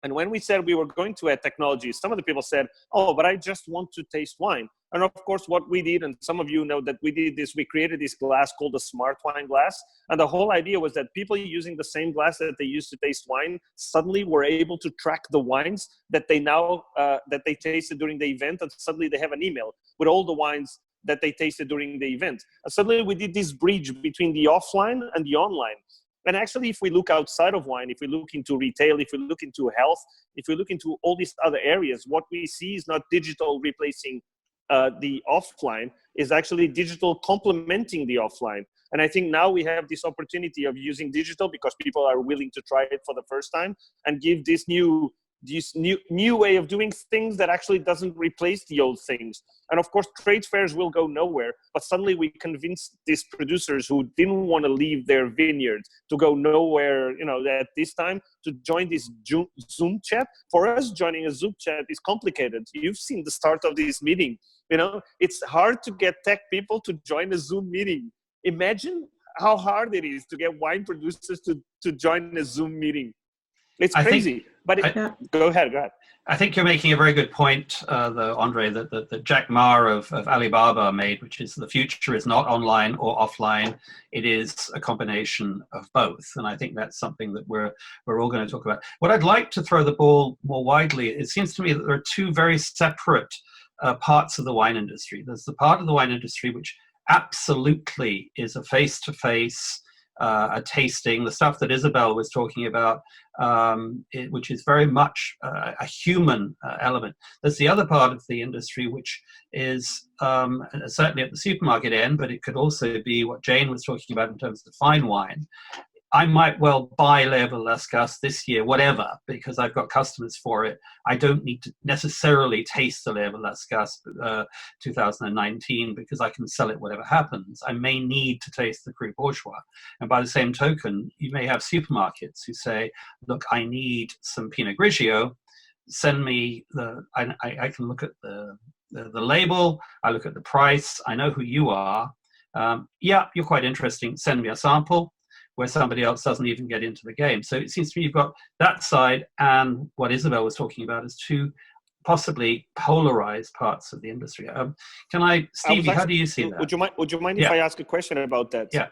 And when we said we were going to add technology, some of the people said, oh, but I just want to taste wine. And of course, what we did, and some of you know that we did this, we created this glass called the Smart Wine Glass. And the whole idea was that people using the same glass that they used to taste wine suddenly were able to track the wines that they now, that they tasted during the event. And suddenly they have an email with all the wines that they tasted during the event. And suddenly we did this bridge between the offline and the online. And actually, if we look outside of wine, if we look into retail, if we look into health, if we look into all these other areas, what we see is not digital replacing the offline, is actually digital complementing the offline. And I think now we have this opportunity of using digital because people are willing to try it for the first time and give this new way of doing things that actually doesn't replace the old things. And of course, trade fairs will go nowhere, but suddenly we convinced these producers who didn't want to leave their vineyards to go nowhere, at this time, to join this Zoom chat. For us, joining a Zoom chat is complicated. You've seen the start of this meeting. It's hard to get tech people to join a Zoom meeting. Imagine how hard it is to get wine producers to join a Zoom meeting. It's crazy. Go ahead. I think you're making a very good point, though, Andre, that Jack Ma of Alibaba made, which is the future is not online or offline. It is a combination of both. And I think that's something that we're all going to talk about. What I'd like to throw the ball more widely, it seems to me that there are two very separate parts of the wine industry. There's the part of the wine industry which absolutely is a face-to-face a tasting, the stuff that Isabelle was talking about, which is very much a human element. There's the other part of the industry, which is certainly at the supermarket end, but it could also be what Jane was talking about in terms of fine wine. I might well buy Lèvres Lascasse this year, whatever, because I've got customers for it. I don't need to necessarily taste the Lèvres Lascasse 2019 because I can sell it whatever happens. I may need to taste the Cru Bourgeois. And by the same token, you may have supermarkets who say, look, I need some Pinot Grigio. Send me I can look at the label, I look at the price, I know who you are. Yeah, you're quite interesting. Send me a sample, where somebody else doesn't even get into the game. So it seems to me you've got that side and what Isabelle was talking about is two possibly polarized parts of the industry. Stevie, how do you see that? Would you mind if I ask a question about that? Yeah.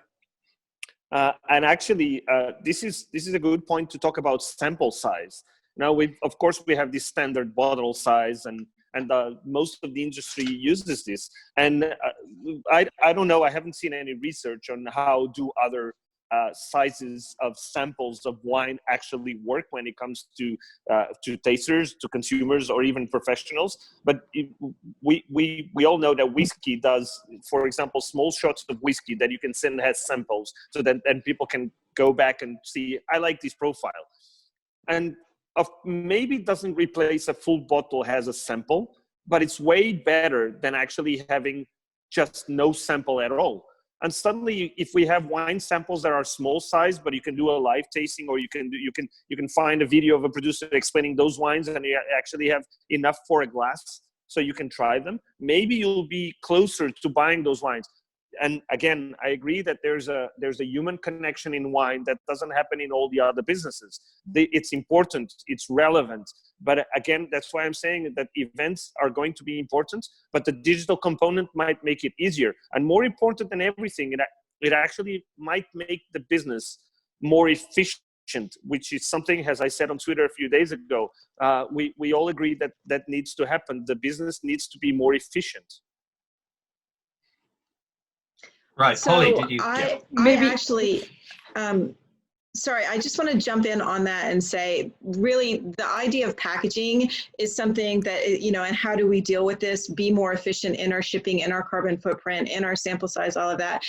And actually, this is a good point to talk about sample size. Now, of course, we have this standard bottle size, and most of the industry uses this. And I don't know, I haven't seen any research on how do other sizes of samples of wine actually work when it comes to tasters, to consumers, or even professionals. But we all know that whiskey does, for example, small shots of whiskey that you can send as samples, so that then people can go back and see, I like this profile. And maybe it doesn't replace a full bottle as a sample, but it's way better than actually having just no sample at all. And suddenly, if we have wine samples that are small size, but you can do a live tasting, or you can find a video of a producer explaining those wines, and you actually have enough for a glass, so you can try them. Maybe you'll be closer to buying those wines. And again, I agree that there's a human connection in wine that doesn't happen in all the other businesses. It's important, it's relevant. But again, that's why I'm saying that events are going to be important, but the digital component might make it easier. And more important than everything, it actually might make the business more efficient, which is something, as I said on Twitter a few days ago, we all agree that needs to happen. The business needs to be more efficient. Right, So Polly, did you? I actually, sorry, I just want to jump in on that and say, really, the idea of packaging is something that, and how do we deal with this, be more efficient in our shipping, in our carbon footprint, in our sample size, all of that,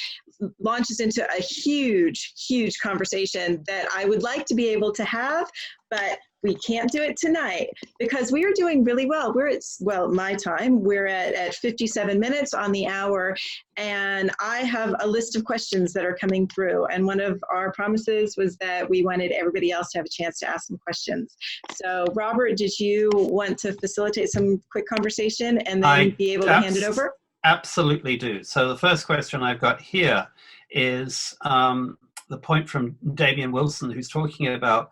launches into a huge, huge conversation that I would like to be able to have, but we can't do it tonight because we are doing really well. We're at, my time, we're at 57 minutes on the hour, and I have a list of questions that are coming through. And one of our promises was that we wanted everybody else to have a chance to ask some questions. So Robert, did you want to facilitate some quick conversation and then be able to hand it over? Absolutely do. So the first question I've got here is the point from Damien Wilson, who's talking about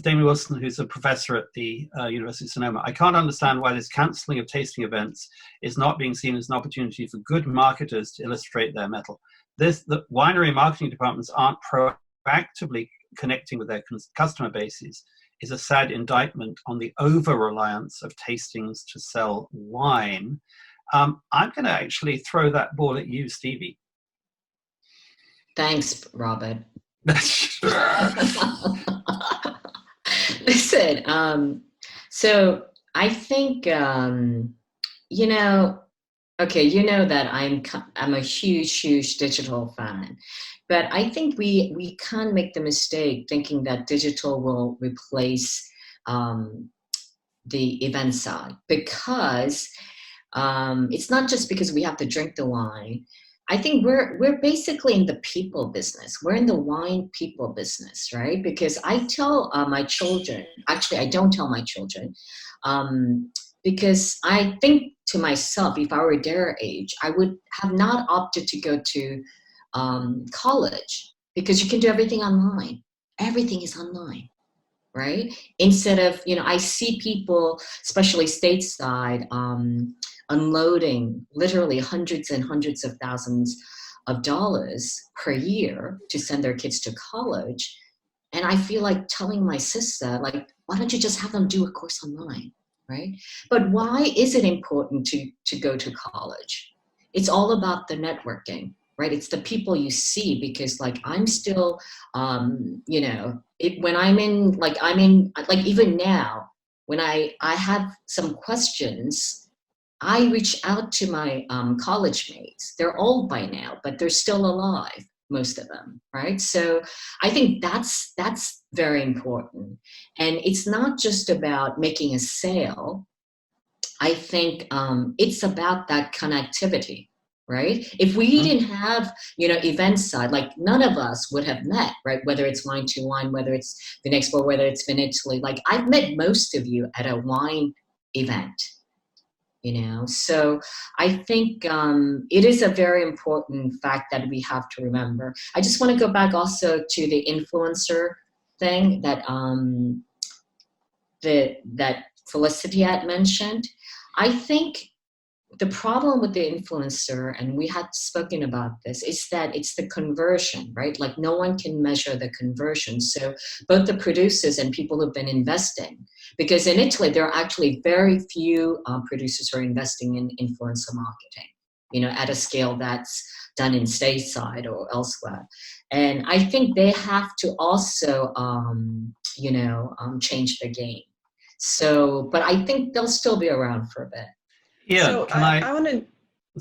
Damien Wilson, who's a professor at the University of Sonoma. I can't understand why this cancelling of tasting events is not being seen as an opportunity for good marketers to illustrate their mettle. The winery marketing departments aren't proactively connecting with their customer bases is a sad indictment on the over-reliance of tastings to sell wine. I'm going to actually throw that ball at you, Stevie. Thanks, Robert. Listen, so I think, okay, that I'm a huge digital fan, but I think we can't make the mistake thinking that digital will replace the event side, because it's not just because we have to drink the wine. I think we're basically in the people business. We're in the wine people business, right? Because I tell my children, actually I don't tell my children, because I think to myself, if I were their age, I would have not opted to go to college, because you can do everything online. Everything is online, right? Instead of, I see people, especially stateside, unloading literally hundreds and hundreds of thousands of dollars per year to send their kids to college. And I feel like telling my sister, like, why don't you just have them do a course online, right? But why is it important to go to college? It's all about the networking, right? It's the people you see, because like I'm still, when I'm in, even now, when I have some questions, I reach out to my college mates. They're old by now, but they're still alive, most of them, right? So I think that's very important. And it's not just about making a sale. I think it's about that connectivity, right? If we didn't have, event side, like none of us would have met, right? Whether it's Wine to Wine, whether it's Vinexpo, whether it's Vinitaly, like I've met most of you at a wine event, So I think it is a very important fact that we have to remember. I just want to go back also to the influencer thing that that Felicity had mentioned. I think the problem with the influencer, and we had spoken about this, is that it's the conversion, right? Like no one can measure the conversion. So both the producers and people who've been investing, because in Italy, there are actually very few producers who are investing in influencer marketing, at a scale that's done in stateside or elsewhere. And I think they have to also, change the game. So, but I think they'll still be around for a bit. Yeah, so I want to,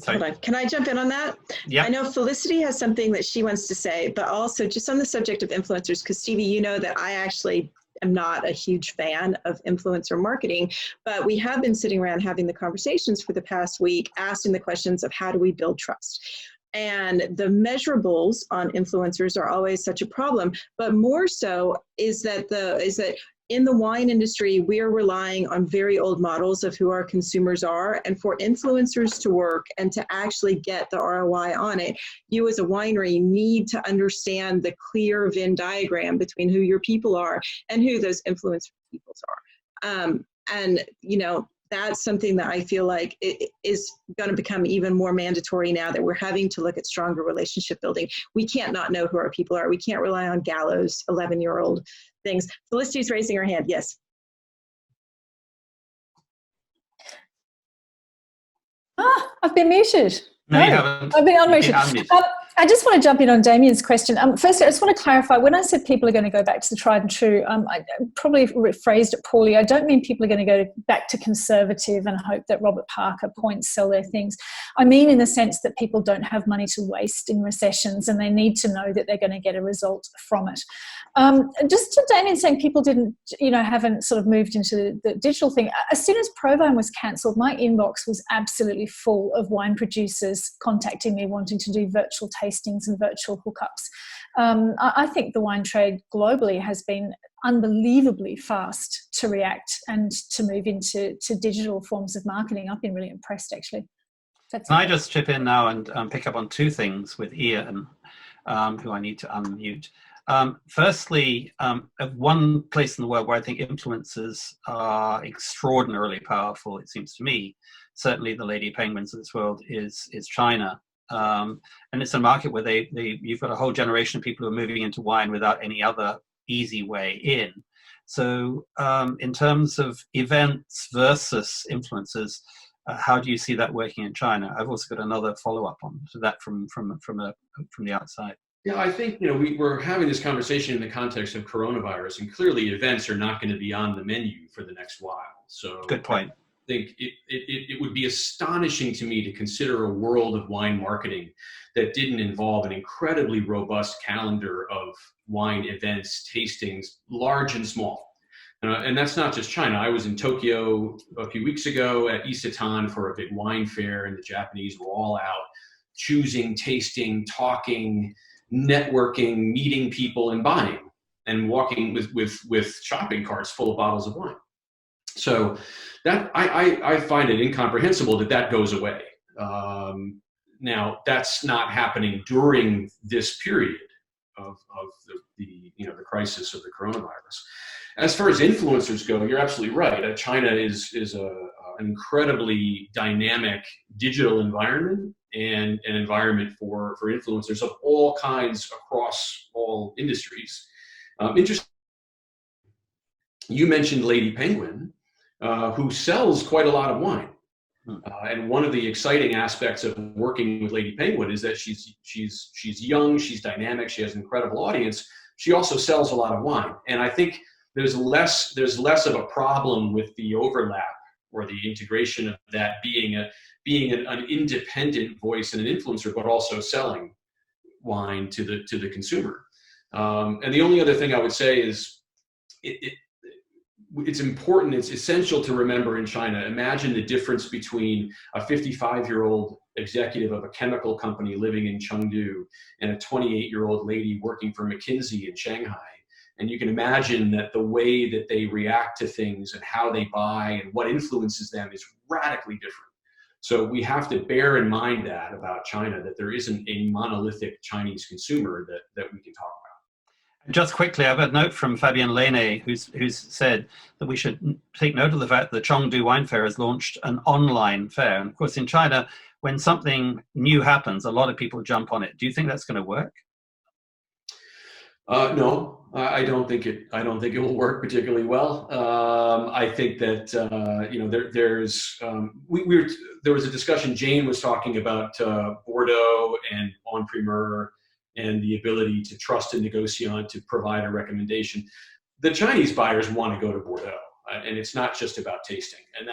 hold on. Can I jump in on that? Yeah. I know Felicity has something that she wants to say, but also just on the subject of influencers, because Stevie, you know that I actually am not a huge fan of influencer marketing, but we have been sitting around having the conversations for the past week, asking the questions of how do we build trust? And the measurables on influencers are always such a problem, but more so is that in the wine industry, we are relying on very old models of who our consumers are. And for influencers to work and to actually get the ROI on it, you as a winery need to understand the clear Venn diagram between who your people are and who those influencer people are. And, that's something that I feel like it is going to become even more mandatory now that we're having to look at stronger relationship building. We can't not know who our people are. We can't rely on Gallo's 11-year-old things. Felicity's raising her hand. Yes. I've been muted. No, you haven't. I've been unmuted. I just want to jump in on Damien's question. First, I just want to clarify, when I said people are going to go back to the tried and true, I probably phrased it poorly. I don't mean people are going to go back to conservative and hope that Robert Parker points sell their things. I mean in the sense that people don't have money to waste in recessions and they need to know that they're going to get a result from it. Just to Damien saying people didn't, haven't sort of moved into the digital thing. As soon as Prowein was cancelled, my inbox was absolutely full of wine producers contacting me wanting to do virtual tastings and virtual hookups. I think the wine trade globally has been unbelievably fast to react and to move into digital forms of marketing. I've been really impressed, actually. Can I just chip in now and pick up on two things with Ian, who I need to unmute. Firstly, one place in the world where I think influencers are extraordinarily powerful, it seems to me, certainly the Lady Penguins of this world, is China. And it's a market where you've got a whole generation of people who are moving into wine without any other easy way in. So in terms of events versus influencers, how do you see that working in China? I've also got another follow-up on to that from the outside. Yeah, I think we're having this conversation in the context of coronavirus, and clearly events are not going to be on the menu for the next while. So good point. I think it would be astonishing to me to consider a world of wine marketing that didn't involve an incredibly robust calendar of wine events, tastings, large and small. And that's not just China. I was in Tokyo a few weeks ago at Isatan for a big wine fair, and the Japanese were all out choosing, tasting, talking, networking, meeting people, and buying, and walking with shopping carts full of bottles of wine. So that I find it incomprehensible that goes away. Now that's not happening during this period of the crisis of the coronavirus. As far as influencers go, you're absolutely right. China is an incredibly dynamic digital environment and an environment for influencers of all kinds across all industries. Interesting. You mentioned Lady Penguin, who sells quite a lot of wine. And one of the exciting aspects of working with Lady Penguin is that she's young, she's dynamic, she has an incredible audience. She also sells a lot of wine. And I think there's less of a problem with the overlap or the integration of that being an independent voice and an influencer, but also selling wine to the consumer. And the only other thing I would say is it's important, it's essential to remember in China, imagine the difference between a 55-year-old executive of a chemical company living in Chengdu and a 28-year-old lady working for McKinsey in Shanghai. And you can imagine that the way that they react to things and how they buy and what influences them is radically different. So we have to bear in mind that about China, that there isn't a monolithic Chinese consumer that we can talk about. Just quickly, I have a note from Fabienne Lene, who's said that we should take note of the fact that the Chengdu Wine Fair has launched an online fair. And of course, in China, when something new happens, a lot of people jump on it. Do you think that's going to work? No, I don't think it will work particularly well. I think that there was a discussion. Jane was talking about Bordeaux and en primeur and the ability to trust a negociant to provide a recommendation. The Chinese buyers want to go to Bordeaux, and it's not just about tasting. And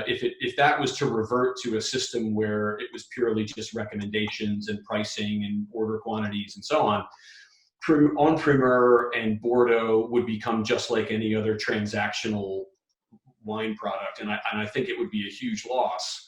if that was to revert to a system where it was purely just recommendations and pricing and order quantities and so on, en primeur and Bordeaux would become just like any other transactional wine product, and I think it would be a huge loss.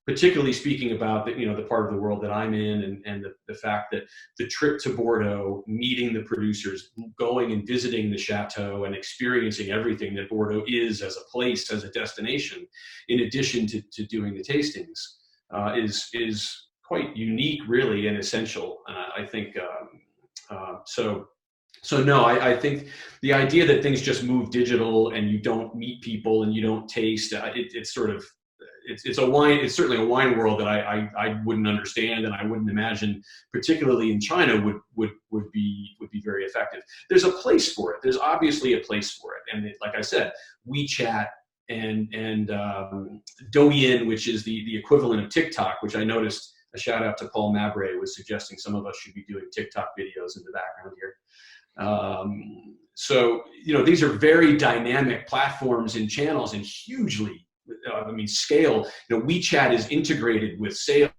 Particularly speaking about the part of the world that I'm in, and the fact that the trip to Bordeaux, meeting the producers, going and visiting the chateau and experiencing everything that Bordeaux is as a place, as a destination, in addition to doing the tastings, is quite unique, really, and essential. And I think so. No, I think the idea that things just move digital and you don't meet people and you don't taste, it's certainly a wine world that I wouldn't understand, and I wouldn't imagine, particularly in China, would be very effective. There's a place for it. There's obviously a place for it, and like I said, WeChat and Douyin, which is the equivalent of TikTok, which I noticed. A shout out to Paul Mabray was suggesting some of us should be doing TikTok videos in the background here. So these are very dynamic platforms and channels, and hugely. Scale. WeChat is integrated with sales,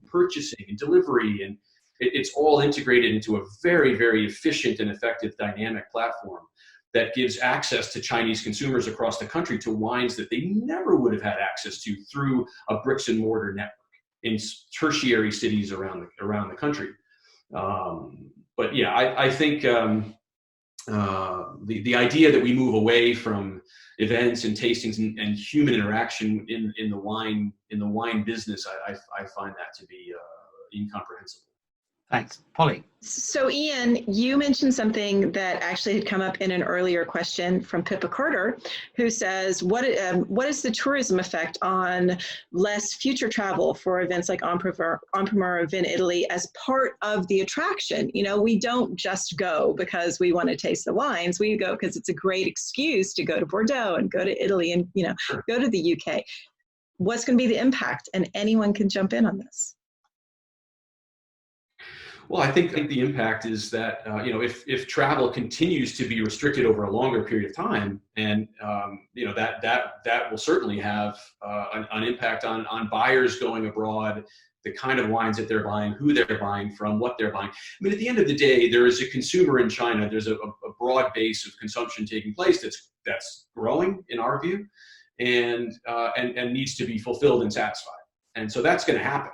purchasing, and delivery, and it's all integrated into a very, very efficient and effective dynamic platform that gives access to Chinese consumers across the country to wines that they never would have had access to through a bricks and mortar network in tertiary cities around the country. But yeah, I think the idea that we move away from events and tastings and human interaction in the wine business, I find that to be incomprehensible. Thanks. Polly. So Ian, you mentioned something that actually had come up in an earlier question from Pippa Carter, who says, what is the tourism effect on less future travel for events like en primeur Vinitaly as part of the attraction? We don't just go because we want to taste the wines. We go because it's a great excuse to go to Bordeaux and go to Italy and, go to the UK. What's going to be the impact? And anyone can jump in on this. Well, I think the impact is that if travel continues to be restricted over a longer period of time, and that will certainly have an impact on buyers going abroad, the kind of wines that they're buying, who they're buying from, what they're buying. At the end of the day, there is a consumer in China. There's a broad base of consumption taking place that's growing in our view, and needs to be fulfilled and satisfied. And so that's going to happen.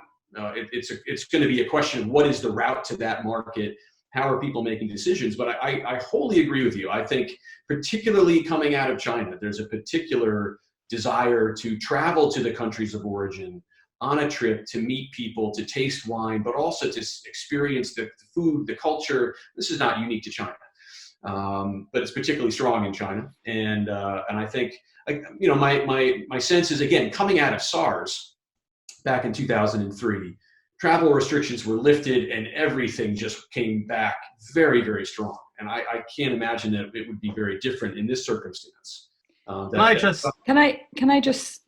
It's going to be a question of what is the route to that market, how are people making decisions. But I wholly agree with you. I think particularly coming out of China, there's a particular desire to travel to the countries of origin on a trip, to meet people, to taste wine, but also to experience the food, the culture. This is not unique to China, but it's particularly strong in China. And I think my sense is, again, coming out of SARS back in 2003, travel restrictions were lifted and everything just came back very, very strong. And I can't imagine that it would be very different in this circumstance. Can I just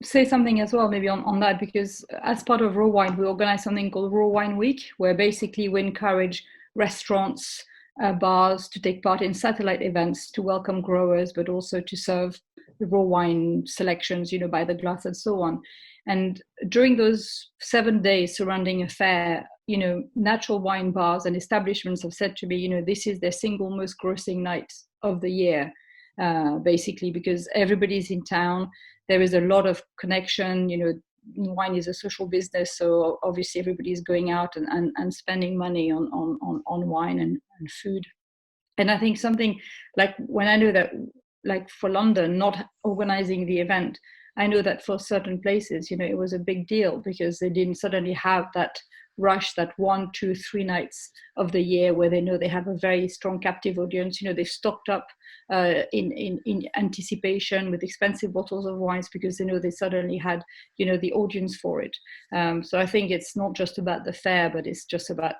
say something as well, maybe on that, because as part of Raw Wine, we organize something called Raw Wine Week, where basically we encourage restaurants, bars to take part in satellite events to welcome growers, but also to serve the raw wine selections, by the glass and so on. And during those 7 days surrounding a fair, natural wine bars and establishments have said to me, this is their single most grossing night of the year, basically, because everybody's in town. There is a lot of connection. Wine is a social business, so obviously everybody's going out and spending money on wine and food. And I think something like when I know that, like for London, not organizing the event, I know that for certain places, it was a big deal because they didn't suddenly have that rush, that 1, 2, 3 nights of the year where they know they have a very strong captive audience. They've stocked up in anticipation with expensive bottles of wines because they know they suddenly had, the audience for it. So I think it's not just about the fair, but it's just about,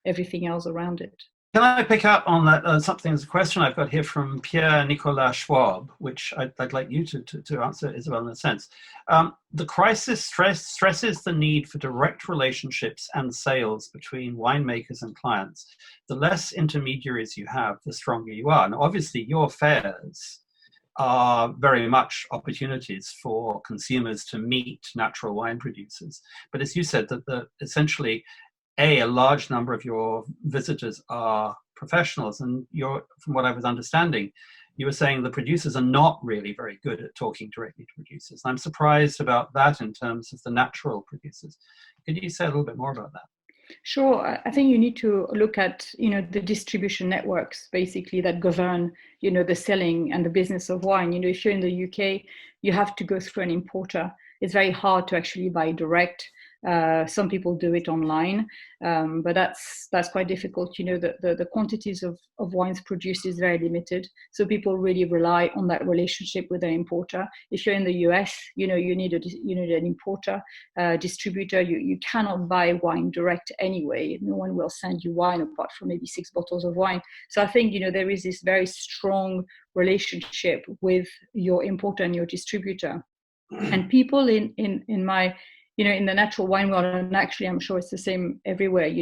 everything else around it. Can I pick up on that? Something as a question I've got here from Pierre Nicolas Schwab, which I'd like you to answer, Isabelle, in a sense. The crisis stresses the need for direct relationships and sales between winemakers and clients. The less intermediaries you have, the stronger you are. And obviously, your fairs are very much opportunities for consumers to meet natural wine producers. But as you said, that essentially, a large number of your visitors are professionals, and from what I was understanding, you were saying the producers are not really very good at talking directly to producers. I'm surprised about that in terms of the natural producers. Could you say a little bit more about that? Sure. I think you need to look at, the distribution networks, basically, that govern, the selling and the business of wine. If you're in the UK, you have to go through an importer. It's very hard to actually buy direct. Some people do it online, but that's quite difficult. The quantities of wines produced is very limited, so people really rely on that relationship with their importer. If you're in the US, you need an importer, distributor. You cannot buy wine direct anyway. No one will send you wine apart from maybe 6 bottles of wine. So I think there is this very strong relationship with your importer and your distributor, and people in my in the natural wine world, and actually I'm sure it's the same everywhere,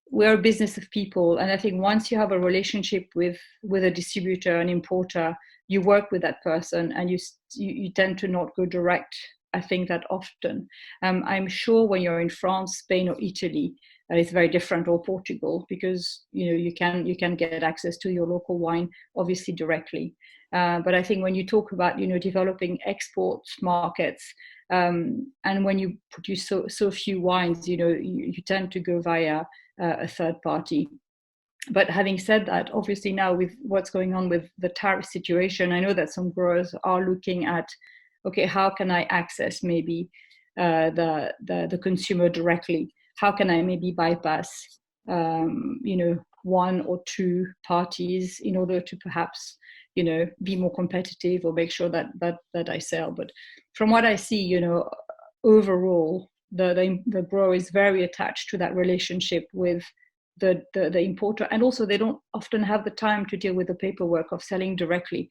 we're a business of people. And I think once you have a relationship with a distributor, an importer, you work with that person and you tend to not go direct, I think, that often. I'm sure when you're in France, Spain or Italy, it's very different, or Portugal, because, you can get access to your local wine, obviously directly. But I think when you talk about, developing export markets, and when you produce so few wines, you tend to go via a third party. But having said that, obviously now with what's going on with the tariff situation, I know that some growers are looking at, okay, how can I access maybe the consumer directly? How can I maybe bypass, 1 or 2 parties in order to perhaps, be more competitive or make sure that I sell. But from what I see, overall, the grower is very attached to that relationship with the importer, and also they don't often have the time to deal with the paperwork of selling directly.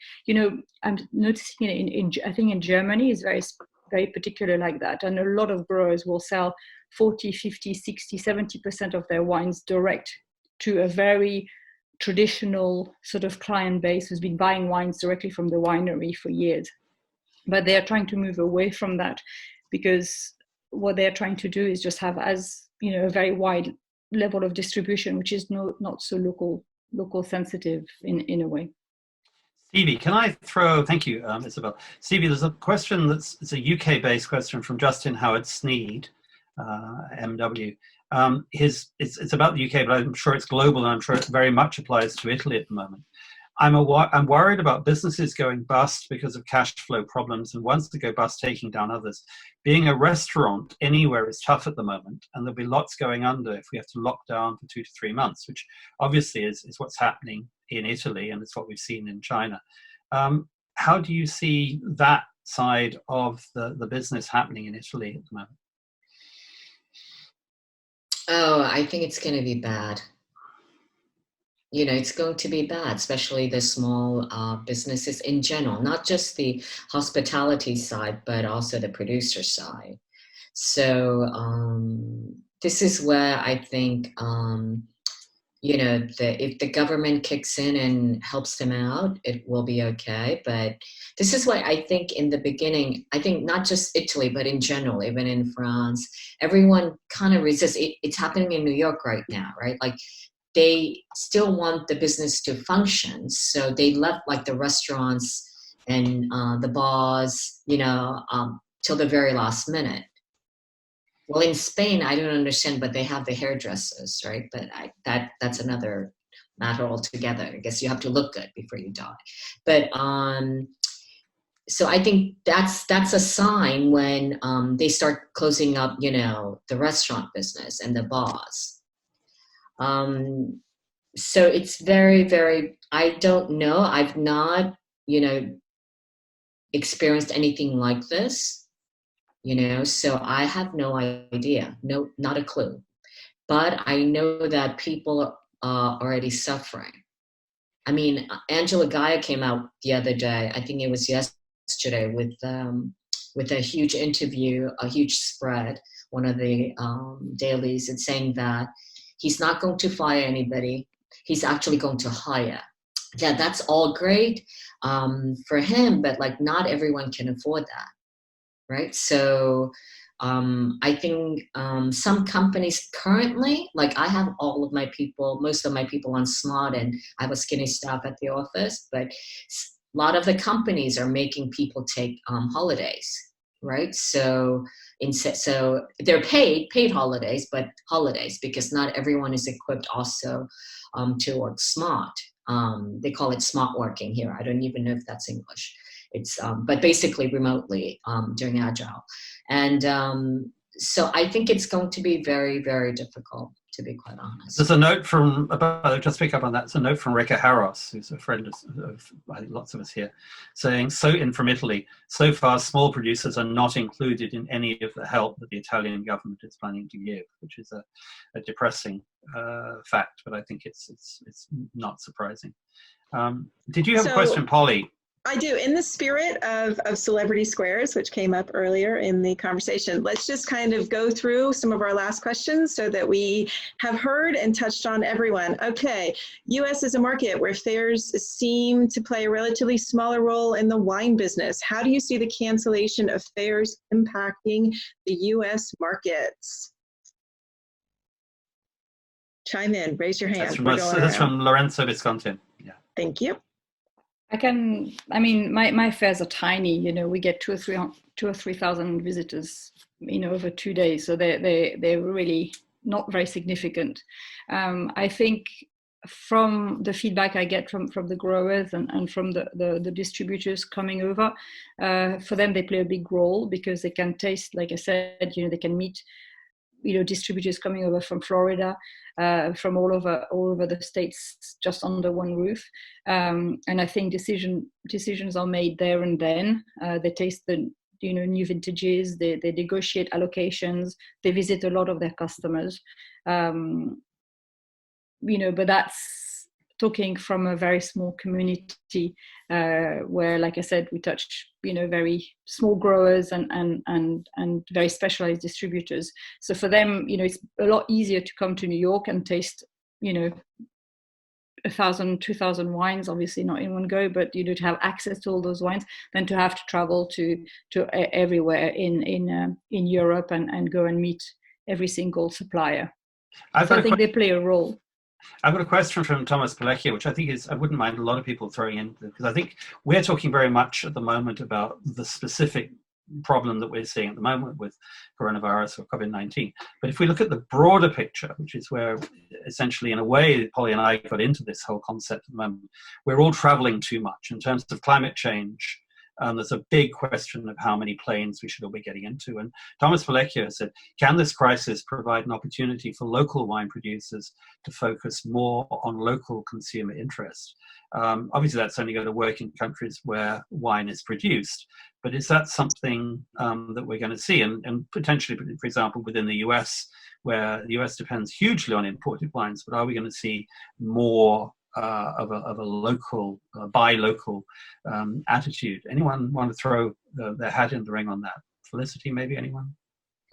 I'm noticing it I think in Germany is very, very particular like that, and a lot of growers will sell 40, 50, 60, 70% of their wines direct to a very traditional sort of client base who's been buying wines directly from the winery for years. But they're trying to move away from that, because what they're trying to do is just have a very wide level of distribution, which is not so local sensitive in a way. Stevie, can I thank you, Isabelle. Stevie, there's a question it's a UK-based question from Justin Howard Sneed, MW. It's about the UK, but I'm sure it's global, and I'm sure it very much applies to Italy at the moment. I'm worried about businesses going bust because of cash flow problems, and ones that go bust taking down others. Being a restaurant anywhere is tough at the moment, and there'll be lots going under if we have to lock down for 2 to 3 months, which obviously is what's happening in Italy, and it's what we've seen in China. How do you see that side of the business happening in Italy at the moment? Oh, I think it's going to be bad. It's going to be bad, especially the small businesses in general, not just the hospitality side, but also the producer side. So this is where I think, if the government kicks in and helps them out, it will be okay. But this is why I think in the beginning, I think not just Italy, but in general, even in France, everyone kind of resists. It's happening in New York right now, right? Like they still want the business to function. So they left like the restaurants and the bars, till the very last minute. Well, in Spain, I don't understand, but they have the hairdressers, right? But that's another matter altogether. I guess you have to look good before you die. But so I think that's a sign when they start closing up, the restaurant business and the bars. So it's very, very, I don't know. I've not, experienced anything like this. So I have no idea, no, not a clue. But I know that people are already suffering. I mean, Angela Gaia came out the other day, I think it was yesterday, with a huge interview, a huge spread, one of the dailies, and saying that he's not going to fire anybody. He's actually going to hire. Yeah, that's all great for him, but like not everyone can afford that. Right. So I think some companies currently, like I have most of my people on SMART, and I have a skinny staff at the office, but a lot of the companies are making people take holidays. Right. So they're paid holidays, but holidays, because not everyone is equipped also to work SMART. They call it smart working here. I don't even know if that's English. It's but basically remotely during Agile. And so I think it's going to be very, very difficult, to be quite honest. There's a note from, just pick up on that, there's a note from Rika Harros, who's a friend of I think lots of us here, saying, from Italy, so far small producers are not included in any of the help that the Italian government is planning to give, which is a depressing fact, but I think it's not surprising. Did you have a question, Polly? I do. In the spirit of Celebrity Squares, which came up earlier in the conversation, let's just kind of go through some of our last questions so that we have heard and touched on everyone. Okay, U.S. is a market where fairs seem to play a relatively smaller role in the wine business. How do you see the cancellation of fairs impacting the U.S. markets? Chime in, raise your hand. That's from Lorenzo Visconti. Yeah. Thank you. My fairs are tiny, we get 2,000 or 3,000 visitors, over 2 days. So they're really not very significant. I think from the feedback I get from the growers and from the distributors coming over, for them, they play a big role because they can taste, like I said, they can meet, distributors coming over from Florida, from all over the States, just under one roof. And I think decisions are made there and then. They taste the new vintages, they negotiate allocations, they visit a lot of their customers. But that's talking from a very small community where, like I said, we touch very small growers and very specialized distributors. So for them, it's a lot easier to come to New York and taste 1,000, 2,000 wines, obviously not in one go, but to have access to all those wines than to have to travel to everywhere in Europe and go and meet every single supplier. I think they play a role. I've got a question from Thomas Pellecchia, which I think I wouldn't mind a lot of people throwing in, because I think we're talking very much at the moment about the specific problem that we're seeing at the moment with coronavirus or COVID-19. But if we look at the broader picture, which is where essentially in a way Polly and I got into this whole concept at the moment, we're all traveling too much in terms of climate change. There's a big question of how many planes we should all be getting into. And Thomas Pellecchia said, can this crisis provide an opportunity for local wine producers to focus more on local consumer interest? Obviously, that's only going to work in countries where wine is produced. But is that something that we're going to see? And potentially, for example, within the US, where the US depends hugely on imported wines, but are we going to see more of a local, buy local attitude? Anyone want to throw their hat in the ring on that? Felicity, maybe anyone?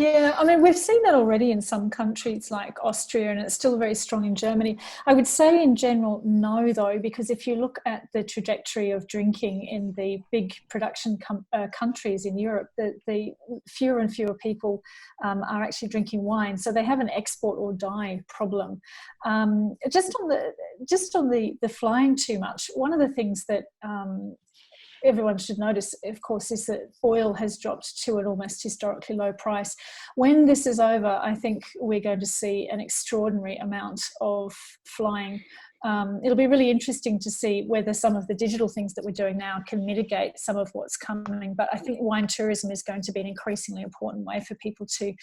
Yeah, I mean, we've seen that already in some countries like Austria, and it's still very strong in Germany. I would say in general, no, though, because if you look at the trajectory of drinking in the big production countries in Europe, the fewer and fewer people are actually drinking wine. So they have an export or die problem. Just on the flying too much, one of the things that everyone should notice, of course, is that oil has dropped to an almost historically low price. When this is over, I think we're going to see an extraordinary amount of flying. It'll be really interesting to see whether some of the digital things that we're doing now can mitigate some of what's coming. But I think wine tourism is going to be an increasingly important way for people to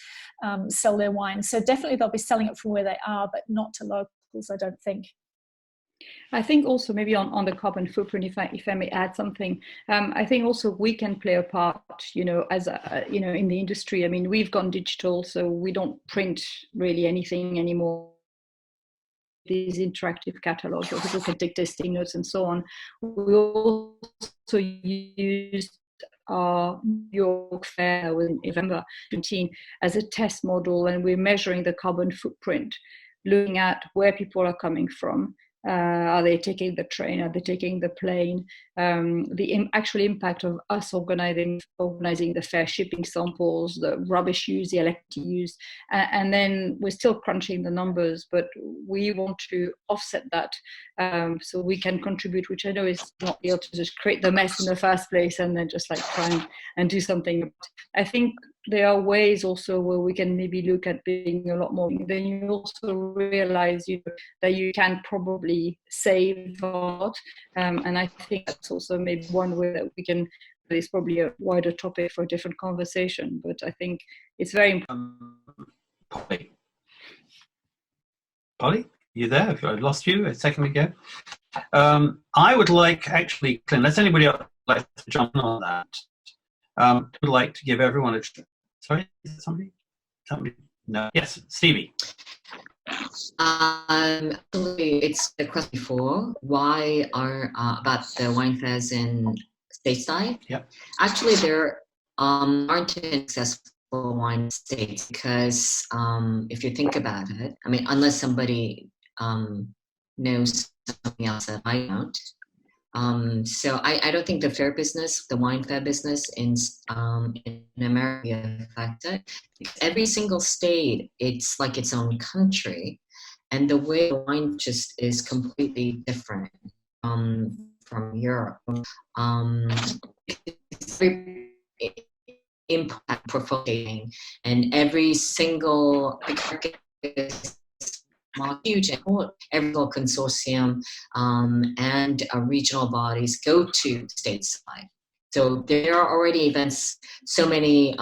sell their wine. So definitely they'll be selling it from where they are, but not to locals, I don't think. I think also maybe on the carbon footprint, if I may add something, I think also we can play a part, as in the industry. I mean, we've gone digital, so we don't print really anything anymore. These interactive catalogs, or people can take tasting notes and so on. We also used our New York Fair in November 2017 as a test model, and we're measuring the carbon footprint, looking at where people are coming from. Are they taking the train? Are they taking the plane? The actual impact of us organizing the fair, shipping samples, the rubbish used, the electricity used, and then we're still crunching the numbers, but we want to offset that so we can contribute, which I know is not able to just create the mess in the first place and then just like try and do something. I think there are ways also where we can maybe look at being a lot more. Then you also realize that you can probably save a lot. And I think that's also maybe one way that we can, it's probably a wider topic for a different conversation, but I think it's very important. Polly, you there? I lost you a second ago. I would like, actually, Clint, unless anybody else would like to jump on that, I would like to give everyone a... Sorry, is it somebody? No. Yes, Stevie. Actually, it's the question before. Why are about the wine fairs in stateside? Yep. Actually, there aren't any successful wine states because if you think about it, I mean, unless somebody knows something else that I don't. So I don't think the fair business, the wine fair business in America is affected. Every single state, it's like its own country, and the way the wine just is completely different from Europe. It's very impact portfolio, and every single huge every consortium and regional bodies go to stateside. So there are already events, so many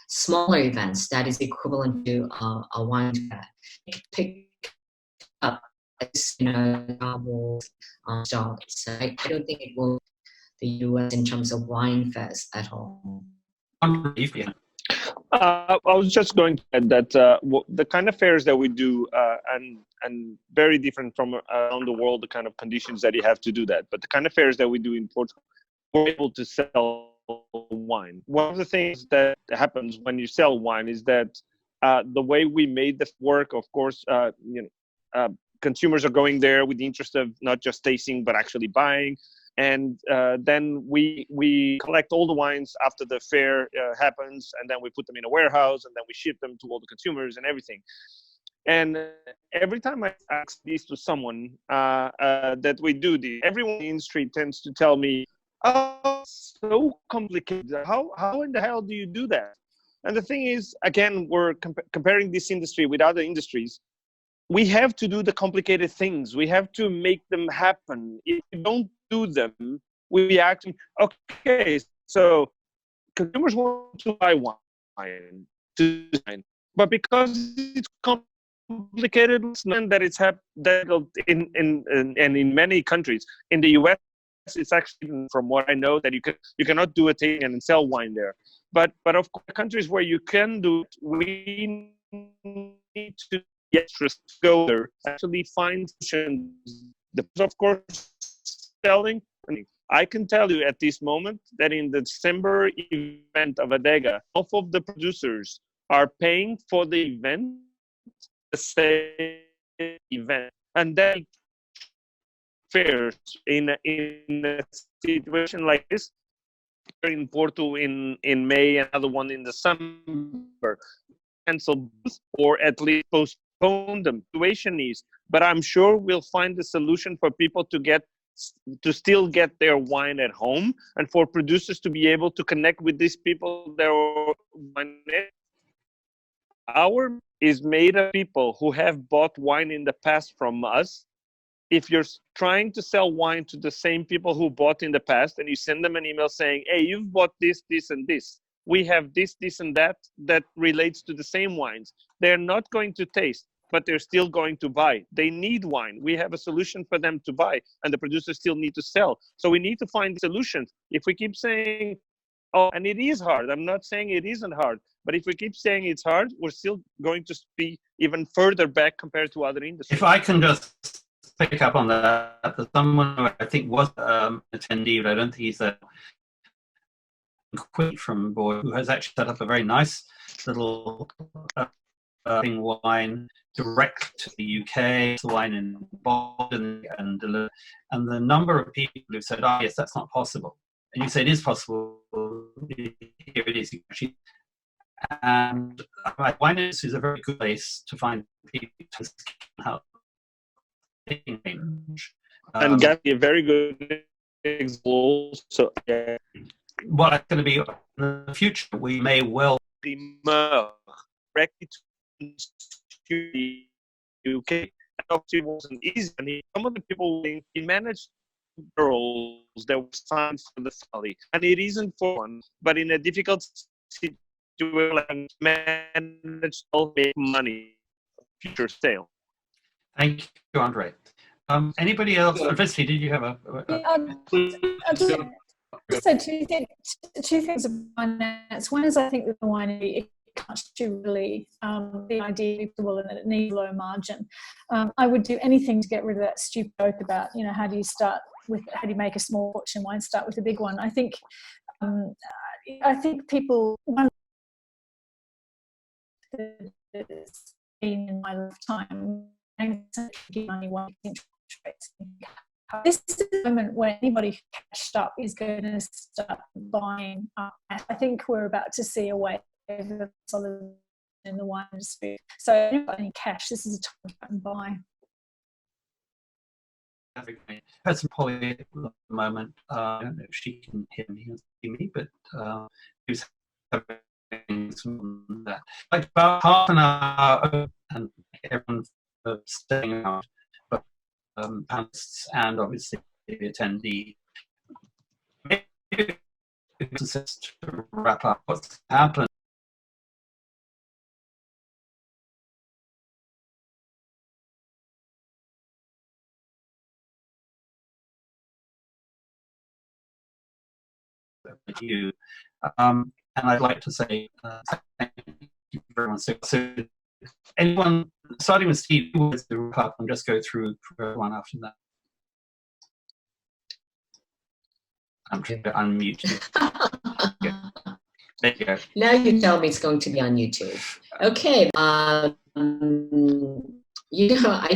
smaller events that is equivalent to a wine fair. Pick up, novels, stars. So I don't think it will the US in terms of wine fairs at all. I was just going to add that the kind of fairs that we do, and very different from around the world, the kind of conditions that you have to do that. But the kind of fairs that we do in Portugal, we're able to sell wine. One of the things that happens when you sell wine is that the way we made the work, of course, consumers are going there with the interest of not just tasting, but actually buying. And then we collect all the wines after the fair happens, and then we put them in a warehouse, and then we ship them to all the consumers and everything. And every time I ask this to someone that we do this, everyone in the industry tends to tell me, "Oh, it's so complicated. How in the hell do you do that?" And the thing is, again, we're comparing this industry with other industries. We have to do the complicated things. We have to make them happen. If we don't do them, we actually, okay, so consumers want to buy wine, but because it's complicated, and that it's happened in many countries. In the US, it's actually, from what I know, that you cannot do a tasting and sell wine there. But of course, countries where you can do it, we need to go there, actually find solutions. Of course, selling. I can tell you at this moment that in the December event of Adegga, half of the producers are paying for the event, the same event, and then fairs in a situation like this, in Porto in May, another one in December, cancel or at least postpone them. Situation is, but I'm sure we'll find a solution for people to still get their wine at home, and for producers to be able to connect with these people. Our is made of people who have bought wine in the past from us. If you're trying to sell wine to the same people who bought in the past, and you send them an email saying, hey, you've bought this, this, and this, we have this, this, and that relates to the same wines. They're not going to taste, but they're still going to buy. They need wine. We have a solution for them to buy, and the producers still need to sell. So we need to find solutions. If we keep saying, oh, and it is hard, I'm not saying it isn't hard, but if we keep saying it's hard, we're still going to be even further back compared to other industries. If I can just pick up on that, there's someone who I think was an attendee, but I don't think he's a quit from Bordeaux, who has actually set up a very nice little wine direct to the UK, wine in Boston, and the number of people who said, oh yes, that's not possible. And you say it is possible, here it is. And wine is a very good place to find people to help. And got a very good example. So what it's going to be in the future, we may well directly to the UK. Obviously, it wasn't easy. And some of the people he managed roles that were signed for the Sally, and it isn't for one, but in a difficult situation, managed to make money future sale. Thank you, Andre. Anybody else? Felicity, did you have a I'll say two things of finance. One is, I think with the winery, it can't do really the idea and that it needs low margin. I would do anything to get rid of that stupid joke about, how do you make a small fortune wine, start with a big one. I think people, one that's been in my lifetime, this is the moment when anybody cashed up is going to start buying up. I think we're about to see a wave of in the wine industry. So if you've got any cash, this is a time to buy. I had some Polly at the moment. I don't know if she can hear me or see me, but she was having some of that. Like about half an hour, and everyone staying out, but panelists and obviously the attendee. Maybe just to wrap up what's happened. You and I'd like to say thank you very much. So anyone starting with Steve, who wants to wrap up and just go through everyone after that. I'm trying to unmute you. There you go. Now you tell me it's going to be on YouTube. Okay. I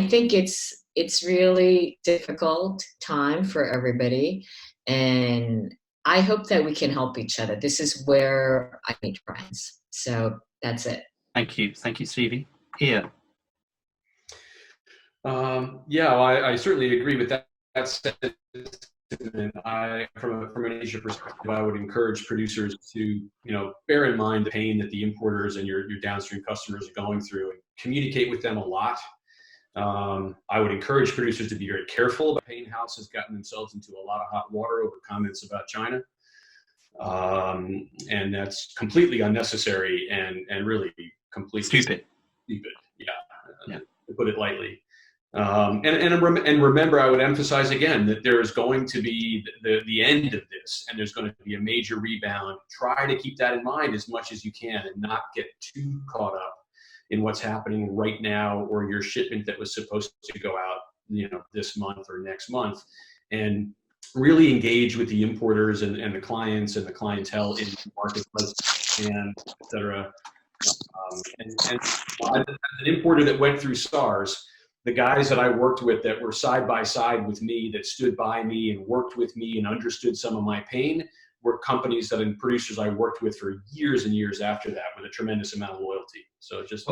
think it's really difficult time for everybody, and I hope that we can help each other. This is where I meet friends. So that's it. Thank you, Stevie. Ian. I certainly agree with that sentiment. From an Asia perspective, I would encourage producers to, bear in mind the pain that the importers and your downstream customers are going through, and communicate with them a lot. I would encourage producers to be very careful. Payne House has gotten themselves into a lot of hot water over comments about China. And that's completely unnecessary and really completely stupid. Yeah, to put it lightly. And remember, I would emphasize again that there is going to be the end of this, and there's going to be a major rebound. Try to keep that in mind as much as you can, and not get too caught up in what's happening right now, or your shipment that was supposed to go out, this month or next month. And really engage with the importers and the clients and the clientele in the marketplace and et cetera. And as an importer that went through SARS, the guys that I worked with that were side by side with me, that stood by me and worked with me and understood some of my pain, were companies and producers I worked with for years and years after that, with a tremendous amount of loyalty. So just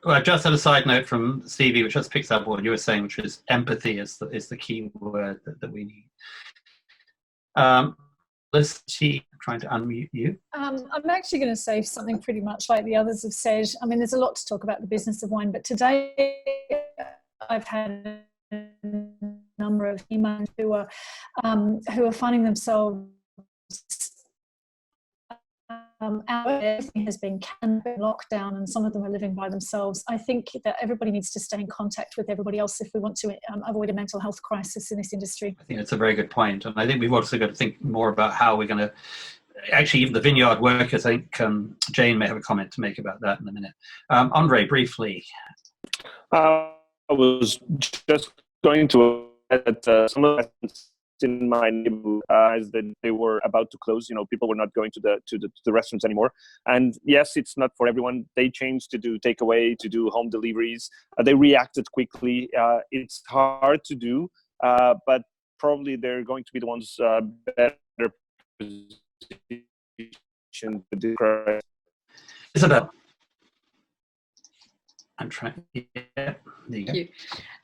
I just had a side note from Stevie, which just picks up what you were saying, which is empathy is the key word that we need. Felicity, trying to unmute you. I'm actually going to say something pretty much like the others have said. I mean, there's a lot to talk about the business of wine, but today I've had a number of emails who are finding themselves everything has been locked down, and some of them are living by themselves. I think that everybody needs to stay in contact with everybody else if we want to avoid a mental health crisis in this industry. I think that's a very good point, and I think we've also got to think more about how we're going to actually, even the vineyard workers. I think Jane may have a comment to make about that in a minute. Andre, briefly. I was just going to add that some of the in my neighborhood is that they were about to close. People were not going to the restaurants anymore. And yes, it's not for everyone. They changed to do takeaway, to do home deliveries. They reacted quickly. It's hard to do, but probably they're going to be the ones better positioned to do. Isabelle. I'm trying. Yeah, Thank you.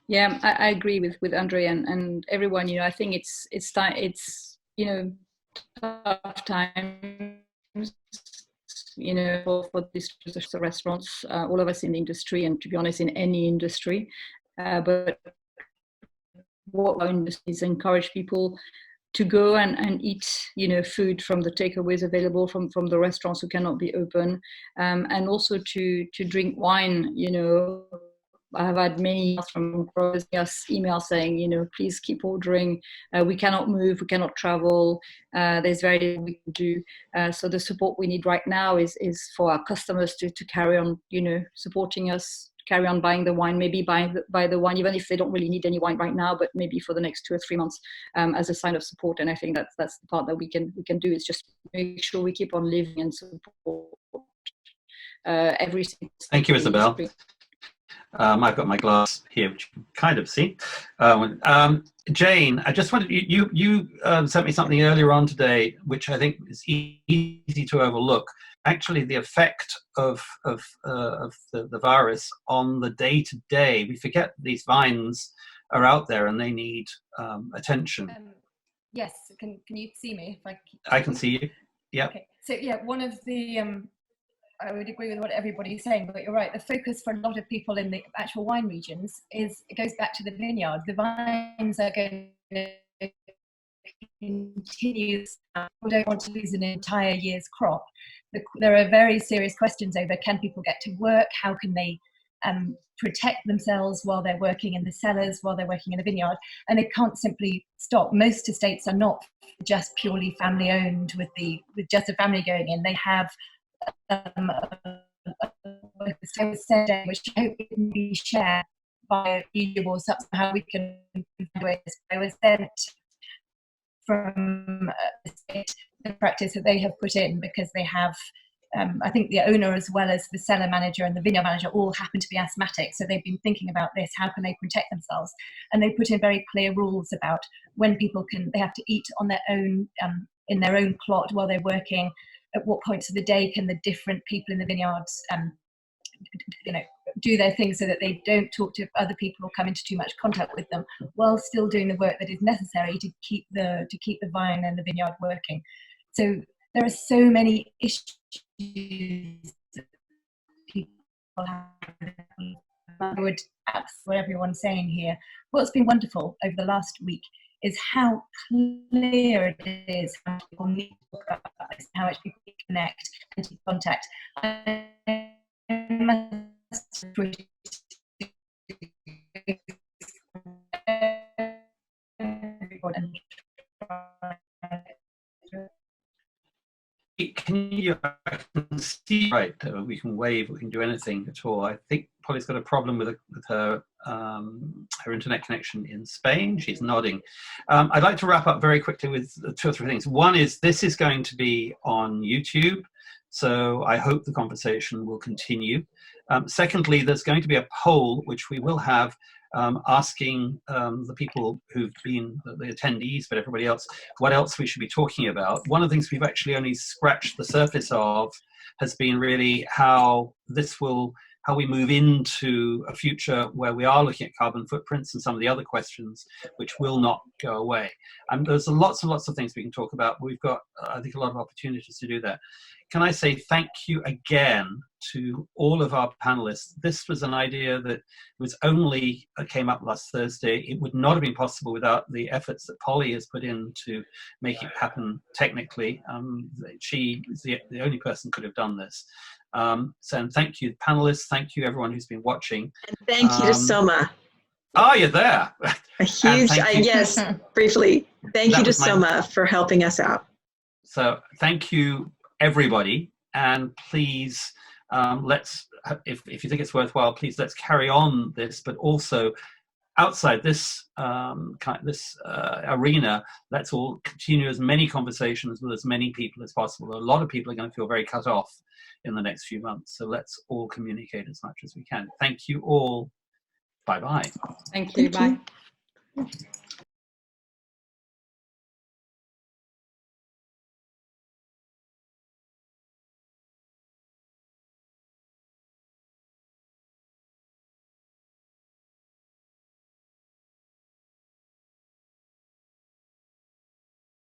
Yeah, I agree with Andre and everyone. I think it's tough times. For these restaurants, all of us in the industry, and to be honest, in any industry. But what our industry is encourage people to go and eat, food from the takeaways available from the restaurants who cannot be open, and also to drink wine. I have had many from emails saying, please keep ordering. We cannot move, we cannot travel. There's very little we can do. So the support we need right now is for our customers to carry on, supporting us, carry on buying the wine, maybe buy the wine, even if they don't really need any wine right now, but maybe for the next 2 or 3 months, as a sign of support. And I think that's the part that we can do, is just make sure we keep on living and support every single. Thank you, Isabelle. I've got my glass here, which you can kind of see. Jane, I just wanted you sent me something earlier on today, which I think is easy to overlook. Actually, the effect of the virus on the day-to-day. We forget these vines are out there and they need attention. Yes, can you see me? I can see you. Yeah. Okay. So yeah, one of the I would agree with what everybody's saying, but you're right. The focus for a lot of people in the actual wine regions it goes back to the vineyard. The vines are going to continue. We don't want to lose an entire year's crop. There are very serious questions over: can people get to work? How can they protect themselves while they're working in the cellars, while they're working in the vineyard? And they can't simply stop. Most estates are not just purely family owned with just a family going in. They have which I hope can be shared by you or somehow we can do it. I was sent from the practice that they have put in, because they have I think the owner as well as the cellar manager and the vineyard manager all happen to be asthmatic, so they've been thinking about this, how can they protect themselves, and they put in very clear rules about when people they have to eat on their own in their own plot while they're working. At what points of the day can the different people in the vineyards do their thing, so that they don't talk to other people or come into too much contact with them, while still doing the work that is necessary to keep the vine and the vineyard working. So there are so many issues that people have. I would add what everyone's saying here. What's been wonderful over the last week is how clear it is how people need to talk about this, how much people connect and to contact. can you, I can see, right, we can wave, we can do anything at all. I think Polly's got a problem with her her internet connection in Spain. She's nodding. I'd like to wrap up very quickly with 2 or 3 things. One is this is going to be on YouTube, so I hope the conversation will continue. Secondly, there's going to be a poll which we will have asking the people who've been the attendees, but everybody else, what else we should be talking about. One of the things we've actually only scratched the surface of has been really how we move into a future where we are looking at carbon footprints and some of the other questions which will not go away. And there's lots and lots of things we can talk about. We've got, I think, a lot of opportunities to do that. Can I say thank you again to all of our panelists? This was an idea that came up last Thursday. It would not have been possible without the efforts that Polly has put in to make it happen technically. She is the only person who could have done this. So thank you, panelists. Thank you, everyone who's been watching. And thank you to Soma. Oh, you're there. A huge, yes, briefly. Thank you to Soma for helping us out. So thank you, everybody, and please if you think it's worthwhile, please let's carry on this, but also outside this arena, let's all continue as many conversations with as many people as possible. A lot of people are going to feel very cut off in the next few months, so let's all communicate as much as we can. Thank you all. Bye bye. Thank you. Bye.